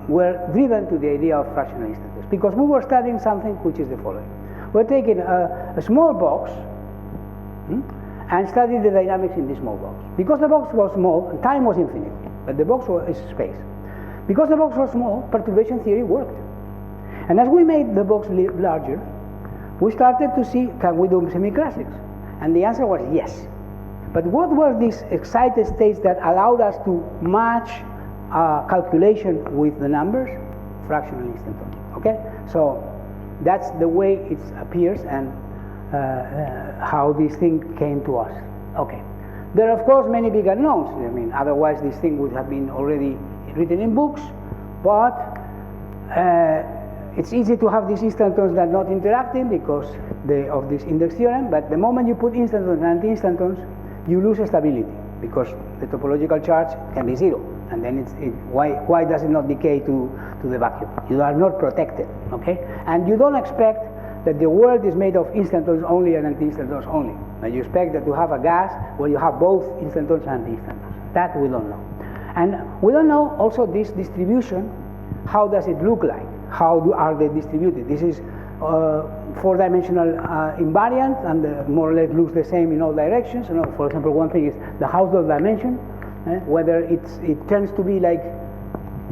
were driven to the idea of fractional instantons, because we were studying something which is the following. We're taking a small box and studying the dynamics in this small box. Because the box was small, time was infinite, but the box is space. Because the box was small, perturbation theory worked. And as we made the box larger, we started to see, can we do semi-classics? And the answer was yes. But what were these excited states that allowed us to match calculation with the numbers? Fractional instantons. Okay? So that's the way it appears, and how this thing came to us. Okay. There are, of course, many big unknowns. I mean, otherwise this thing would have been already written in books, but it's easy to have these instantons that are not interacting because of this index theorem, but the moment you put instantons and anti-instantons, you lose stability, because the topological charge can be zero, and then why does it not decay to the vacuum? You are not protected, okay? And you don't expect that the world is made of instantons only and anti-instantons only. And you expect that you have a gas where you have both instantons and anti-instantons. That we don't know. And we don't know also this distribution, how does it look like? How are they distributed? This is 4-dimensional invariant, and more or less looks the same in all directions. You know, for example, one thing is the Hausdorff dimension, whether it tends to be like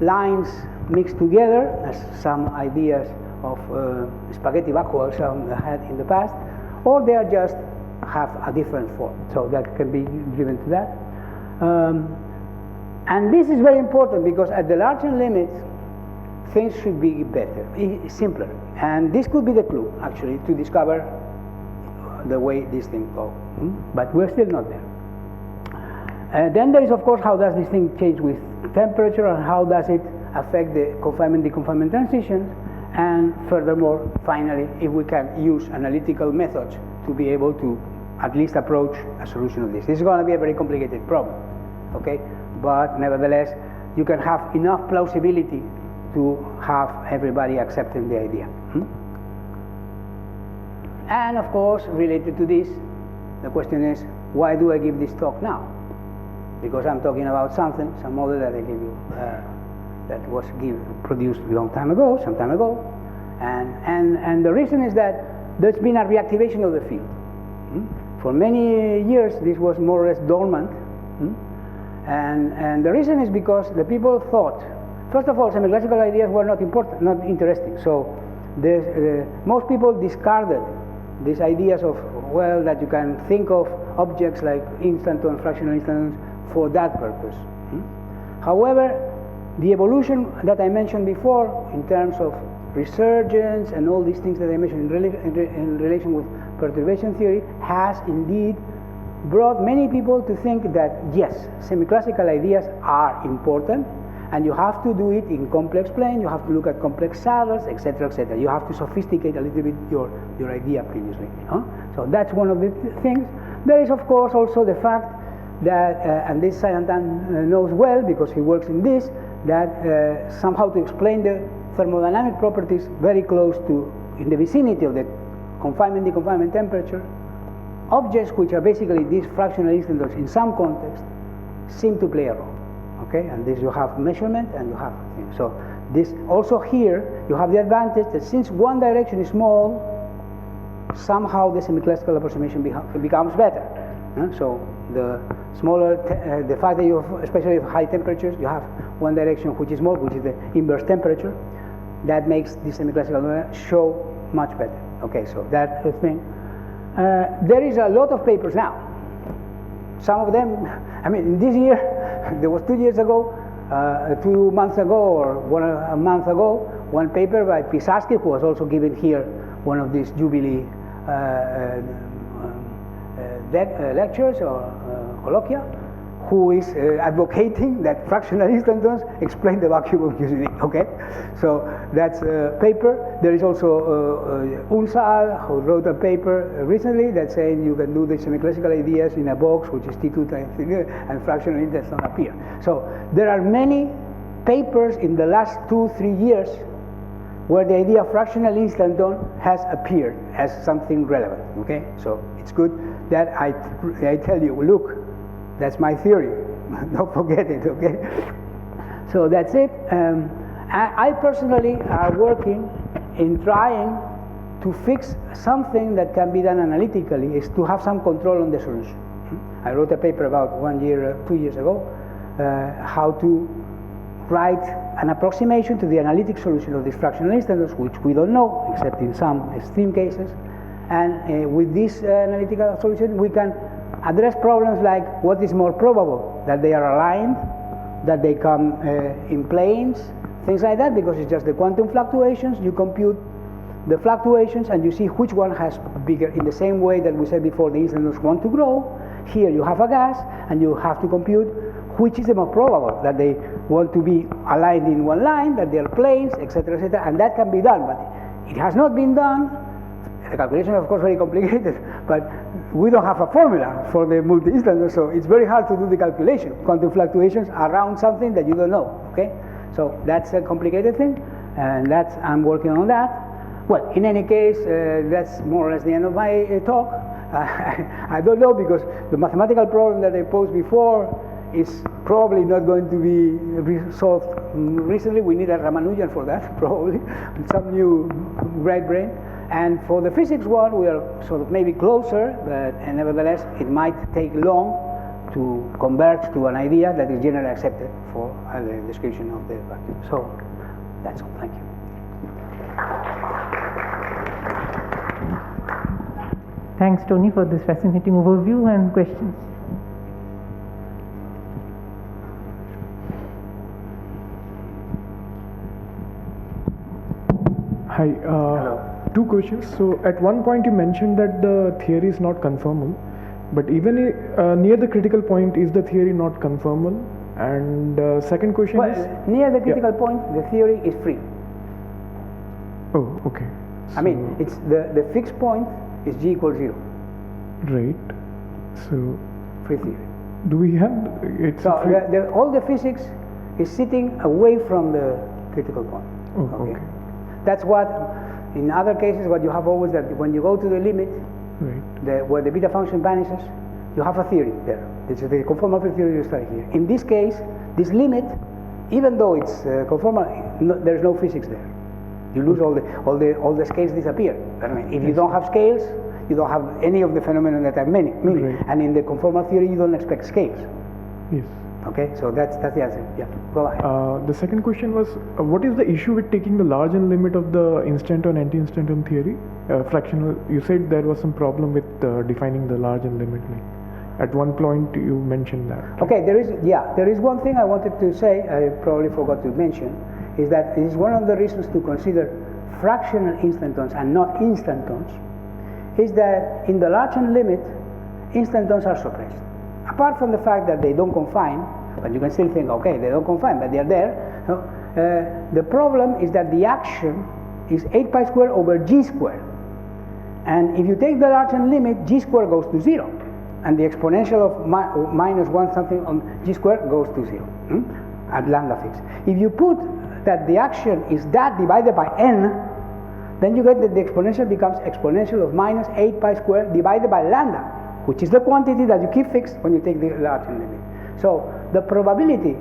lines mixed together, as some ideas of spaghetti vacuole had in the past, or they are just have a different form. So that can be driven to that. And this is very important, because at the larger limit, things should be better, simpler. And this could be the clue, actually, to discover the way these things go. But we're still not there. Then there is, of course, how does this thing change with temperature, and how does it affect the confinement-deconfinement transitions? And furthermore, finally, if we can use analytical methods to be able to at least approach a solution of this. This is going to be a very complicated problem, okay? But nevertheless, you can have enough plausibility to have everybody accepting the idea. And of course, related to this, the question is, why do I give this talk now? Because I'm talking about something, some model that I gave you, that was produced a long time ago, some time ago. And the reason is that there's been a reactivation of the field. For many years, this was more or less dormant. And the reason is because the people thought, first of all, semi-classical ideas were not important, not interesting. So most people discarded these ideas of, well, that you can think of objects like instanton, fractional instantons for that purpose. However, the evolution that I mentioned before in terms of resurgence and all these things that I mentioned in relation with perturbation theory has indeed brought many people to think that yes, semi-classical ideas are important, and you have to do it in complex plane, you have to look at complex saddles, etc., etc. You have to sophisticate a little bit your idea previously. So that's one of the things. There is, of course, also the fact that, and this Sayantan knows well because he works in this, that somehow to explain the thermodynamic properties very close to, in the vicinity of the confinement-deconfinement temperature, objects which are basically these fractional instantons in some context seem to play a role. Okay, and this you have measurement and you have things. So this also here you have the advantage that since one direction is small, somehow the semi-classical approximation becomes better. So the smaller, the fact that you have, especially with high temperatures, you have one direction which is small, which is the inverse temperature, that makes the semi-classical show much better. Okay, so that's the thing. There is a lot of papers now. Some of them, I mean, in this year, there was 2 years ago, 2 months ago, or a month ago, one paper by Pisaski, who was also given here one of these Jubilee lectures or colloquia, who is advocating that fractional instantons explain the vacuum of QCD. Okay, so that's a paper. There is also Unsal, who wrote a paper recently that's saying you can do the semi-classical ideas in a box which is T2 times and fractional instantons don't appear. So there are many papers in the last 2-3 years where the idea of fractional instanton has appeared as something relevant. Okay, so it's good that I tell you, look, that's my theory. Don't forget it, okay? So that's it. I personally are working in trying to fix something that can be done analytically, is to have some control on the solution. I wrote a paper about 1 year, 2 years ago, how to write an approximation to the analytic solution of these fractional instantons, which we don't know, except in some extreme cases. And with this analytical solution, we can address problems like what is more probable, that they are aligned, that they come in planes, things like that, because it's just the quantum fluctuations. You compute the fluctuations and you see which one has bigger, in the same way that we said before the instantons want to grow. Here you have a gas and you have to compute which is the more probable, that they want to be aligned in one line, that they are planes, etc., etc., and that can be done, but it has not been done. The calculation is of course very complicated, but we don't have a formula for the multi-instantons, so it's very hard to do the calculation. Quantum fluctuations around something that you don't know, okay? So that's a complicated thing, and I'm working on that. Well, in any case, that's more or less the end of my talk. I don't know, because the mathematical problem that I posed before is probably not going to be resolved recently. We need a Ramanujan for that, probably, some new great brain. And for the physics one, we are sort of maybe closer, but nevertheless, it might take long to converge to an idea that is generally accepted for the description of the vacuum. So that's all. Thank you. Thanks, Tony, for this fascinating overview and questions. Hi. Hello. Two questions. So at one point you mentioned that the theory is not conformal, but even near the critical point, is the theory not conformal? And second question is... Near the critical point, the theory is free. Oh, okay. I mean, it's the fixed point is G equals 0. Right. So Free theory. do we have... It's So free? all the physics is sitting away from the critical point. Oh, okay. That's what, in other cases, what you have always that when you go to the limit, Right. where the beta function vanishes, you have a theory there. This is the conformal field theory you study here. In this case, this limit, even though it's conformal, there's no physics there. You lose all the scales disappear. I mean, if you don't have scales, you don't have any of the phenomena that I'm meaning. Right. And in the conformal theory, you don't expect scales. Yes. Okay, so that's the answer. Yeah, go ahead. The second question was, what is the issue with taking the large n limit of the instanton anti-instanton theory? Fractional, you said there was some problem with defining the large n limit. At one point you mentioned that. Right? Okay, there is one thing I wanted to say, I probably forgot to mention, is that it is one of the reasons to consider fractional instantons and not instantons, is that in the large n limit, instantons are suppressed. Apart from the fact that they don't confine, but you can still think, okay, they don't confine, but they're there. No? The problem is that the action is 8 pi squared over G squared. And if you take the large n limit, G squared goes to 0. And the exponential of minus 1 something on G squared goes to 0 at lambda fixed. If you put that the action is that divided by n, then you get that the exponential becomes exponential of minus 8 pi squared divided by lambda, which is the quantity that you keep fixed when you take the large n limit. So the probability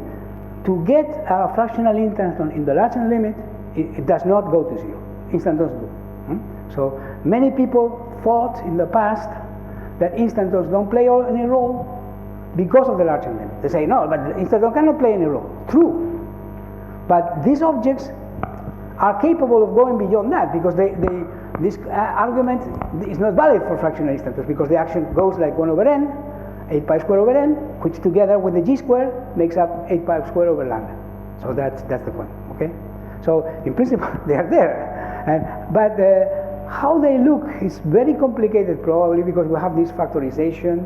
to get a fractional instanton in the large n limit, it does not go to 0. Instantons do. So many people thought in the past that instantons don't play any role because of the large n limit. They say, no, but the instanton cannot play any role. True. But these objects are capable of going beyond that because this argument is not valid for fractional instantons because the action goes like 1 over n, 8 pi squared over n, which together with the G squared makes up 8 pi squared over lambda. So that's the point, okay? So in principle, they are there. But how they look is very complicated probably because we have this factorization.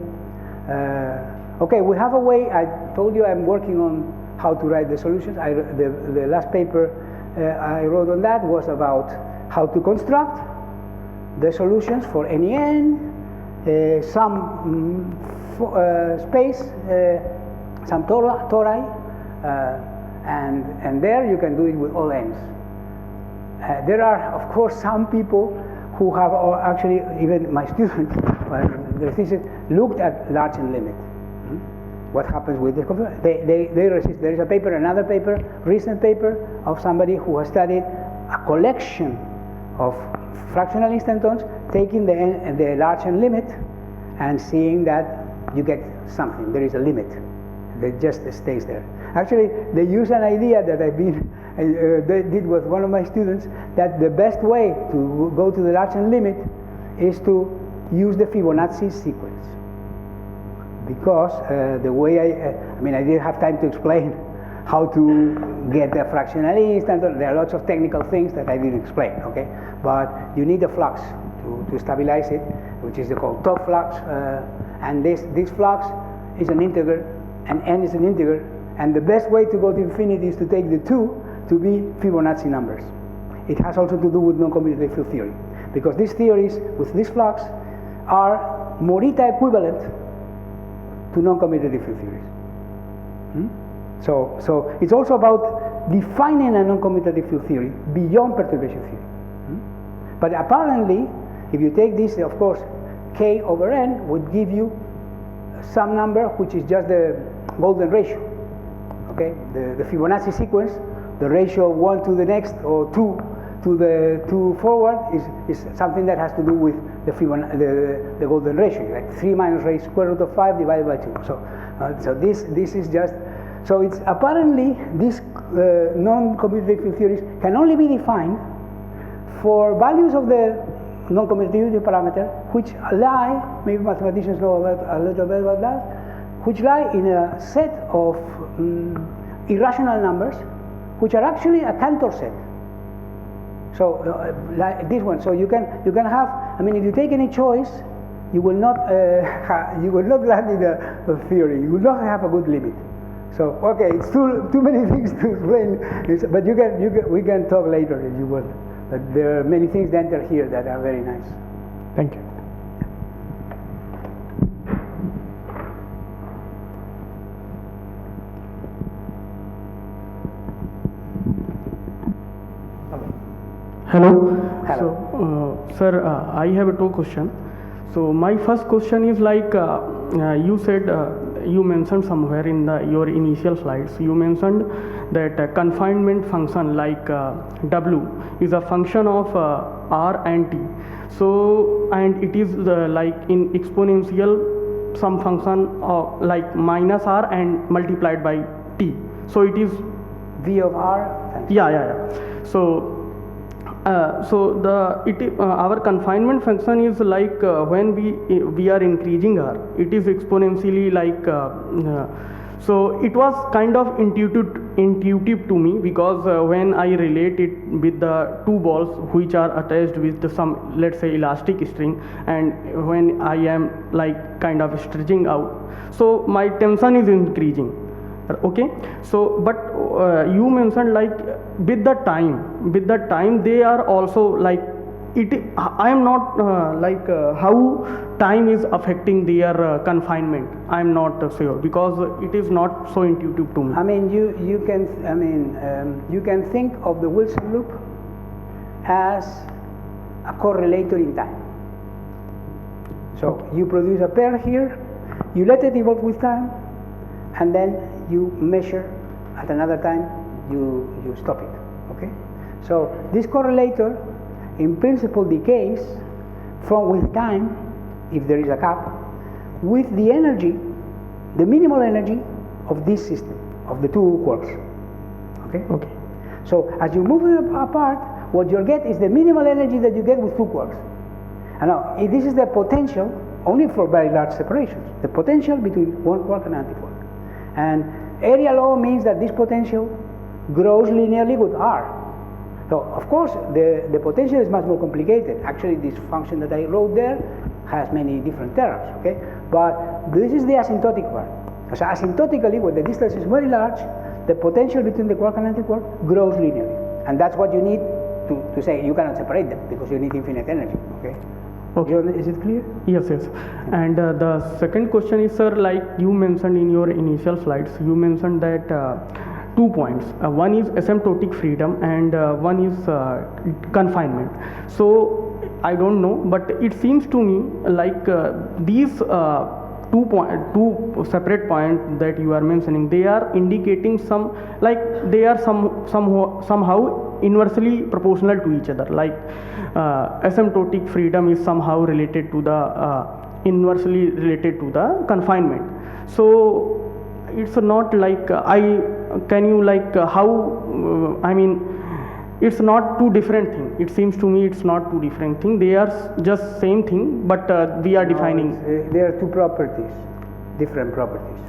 Okay, we have a way, I told you I'm working on how to write the solutions. The last paper I wrote on that was about how to construct the solutions for any n, some space, some tori, and there you can do it with all n's. There are, of course, some people who have, or actually even my students, their thesis looked at large n limit. What happens with the conformal? They resist. There is a paper, another paper, recent paper of somebody who has studied a collection of fractional instantons, taking the large n limit and seeing that you get something. There is a limit that just stays there. Actually, they use an idea that they did with one of my students, that the best way to go to the large n limit is to use the Fibonacci sequence. Because the way I didn't have time to explain how to get a fractional instanton. There are lots of technical things that I didn't explain, okay? But you need a flux to stabilize it, which is called top flux, and this flux is an integer, and n is an integer, and the best way to go to infinity is to take the two to be Fibonacci numbers. It has also to do with non-commutative field theory, because these theories with this flux are Morita equivalent to non-commutative field theories. So it's also about defining a non-commutative field theory beyond perturbation theory. But apparently, if you take this, of course, k over n would give you some number which is just the golden ratio. Okay, the Fibonacci sequence, the ratio 1 to the next or 2 to the 2 forward is something that has to do with the golden ratio, like 3 minus raised square root of 5 divided by 2. So this is just, so it's apparently these non-commutative field theories can only be defined for values of the non-commutativity parameter which lie, maybe mathematicians know a little bit about that, which lie in a set of irrational numbers which are actually a Cantor set. So like this one. So you can have. I mean, if you take any choice, you will not land in a theory. You will not have a good limit. So okay, it's too many things to explain. But we can talk later if you want. But there are many things that enter here that are very nice. Thank you. Hello. Hello. So, sir, I have two questions. So, my first question is like you said, you mentioned somewhere in your initial slides, you mentioned that confinement function like W is a function of R and T. So, and it is like in exponential some function of like minus R and multiplied by T. So, it is V of R. yeah. So our confinement function is like when we are increasing R, it is exponentially like so it was kind of intuitive to me, because when I relate it with the two balls which are attached with some, let's say, elastic string, and when I am like kind of stretching out, so my tension is increasing. Okay, so but you mentioned like with the time they are also like it. I am not like how time is affecting their confinement. I am not sure, because it is not so intuitive to me. I mean, you can think of the Wilson loop as a correlator in time. So you produce a pair here, you let it evolve with time, and then you measure at another time, you stop it. Okay, so this correlator in principle decays from with time, if there is a cap, with the energy, the minimal energy of this system, of the two quarks. Okay. So as you move them apart, what you get is the minimal energy that you get with two quarks. And now this is the potential only for very large separations, the potential between one quark and antiquark. And area law means that this potential grows linearly with R. So of course the potential is much more complicated. Actually, this function that I wrote there has many different terms. Okay, but this is the asymptotic part. So asymptotically, when the distance is very large, the potential between the quark and antiquark grows linearly, and that's what you need to say you cannot separate them, because you need infinite energy. Okay. Okay. Is it clear? Yes. And the second question is, sir, like you mentioned in your initial slides, you mentioned that 2 points. One is asymptotic freedom and one is confinement. So I don't know, but it seems to me like these two separate points that you are mentioning, they are indicating some, like they are somehow inversely proportional to each other. Like asymptotic freedom is somehow related to the inversely related to the confinement. So it's not like can you like how I mean, it's not two different things. It seems to me it's not two different things. They are just same thing, but we are defining. There are two properties, different properties.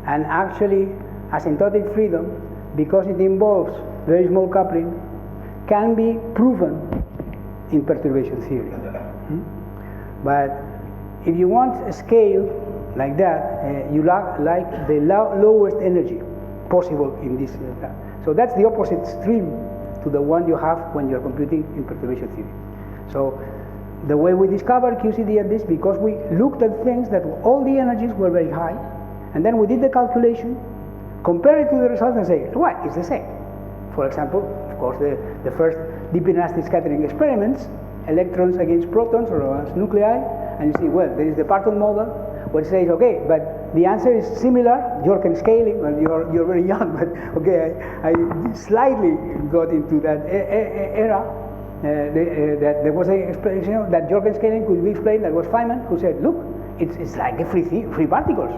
And actually, asymptotic freedom, because it involves very small coupling, can be proven in perturbation theory. But if you want a scale like that, you like the lowest energy possible in this. So that's the opposite stream to the one you have when you're computing in perturbation theory. So the way we discovered QCD and this, because we looked at things that all the energies were very high, and then we did the calculation, compare it to the results and say, what, it's the same. For example, of course, the first deep inelastic scattering experiments, electrons against protons or against nuclei, and you see, well, there is the Parton model, which says, okay, but the answer is similar, Jorken scaling. Well, you're very young, but okay, I slightly got into that era. That there was an explanation that Jorken scaling could be explained. That was Feynman, who said, look, it's like a free particles.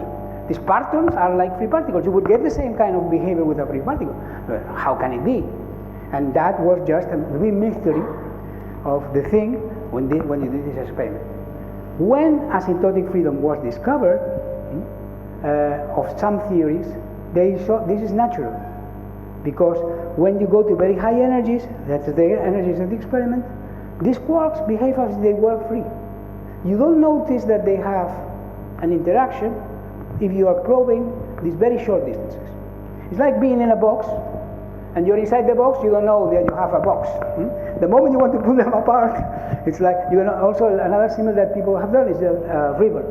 These partons are like free particles. You would get the same kind of behavior with a free particle. But how can it be? And that was just a mystery of the thing when you did this experiment. When asymptotic freedom was discovered, of some theories, they saw this is natural. Because when you go to very high energies, that's the energies of the experiment, these quarks behave as if they were free. You don't notice that they have an interaction if you are probing these very short distances. It's like being in a box, and you're inside the box, you don't know that you have a box. The moment you want to pull them apart, it's like, also another symbol that people have done is a ribbon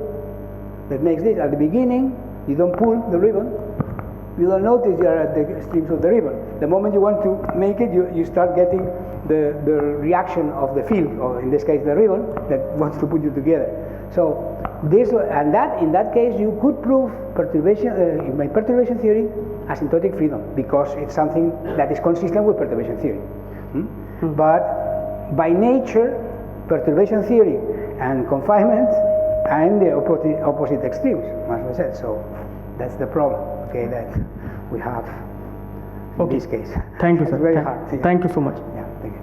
that makes this. At the beginning, you don't pull the ribbon, you don't notice you are at the extremes of the ribbon. The moment you want to make it, you start getting the reaction of the field, or in this case the ribbon, that wants to put you together. So this, and that, in that case, you could prove perturbation, by perturbation theory, asymptotic freedom, because it's something that is consistent with perturbation theory. But by nature, perturbation theory and confinement are in the opposite extremes, as we said. So that's the problem, okay, that we have in this case. Thank you, sir. It's very hard. Yeah. Thank you so much. Yeah, thank you.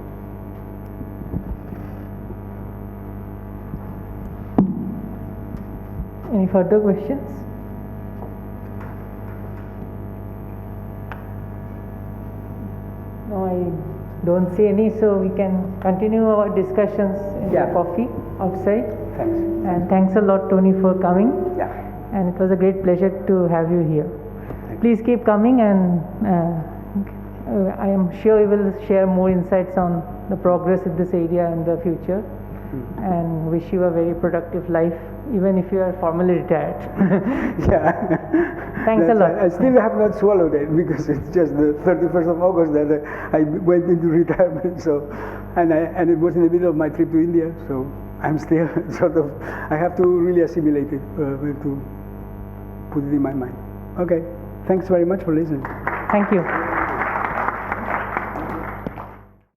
Any further questions? No, I don't see any, so we can continue our discussions in the coffee outside. Thanks. And thanks a lot, Tony, for coming. Yeah. And it was a great pleasure to have you here. Please keep coming, and I am sure you will share more insights on the progress in this area in the future. And wish you a very productive life, even if you are formally retired. Yeah. Thanks a lot. I still have not swallowed it, because it's just the 31st of August that I went into retirement. So, and it was in the middle of my trip to India. So I'm still sort of, I have to really assimilate it, to put it in my mind. Okay. Thanks very much for listening. Thank you.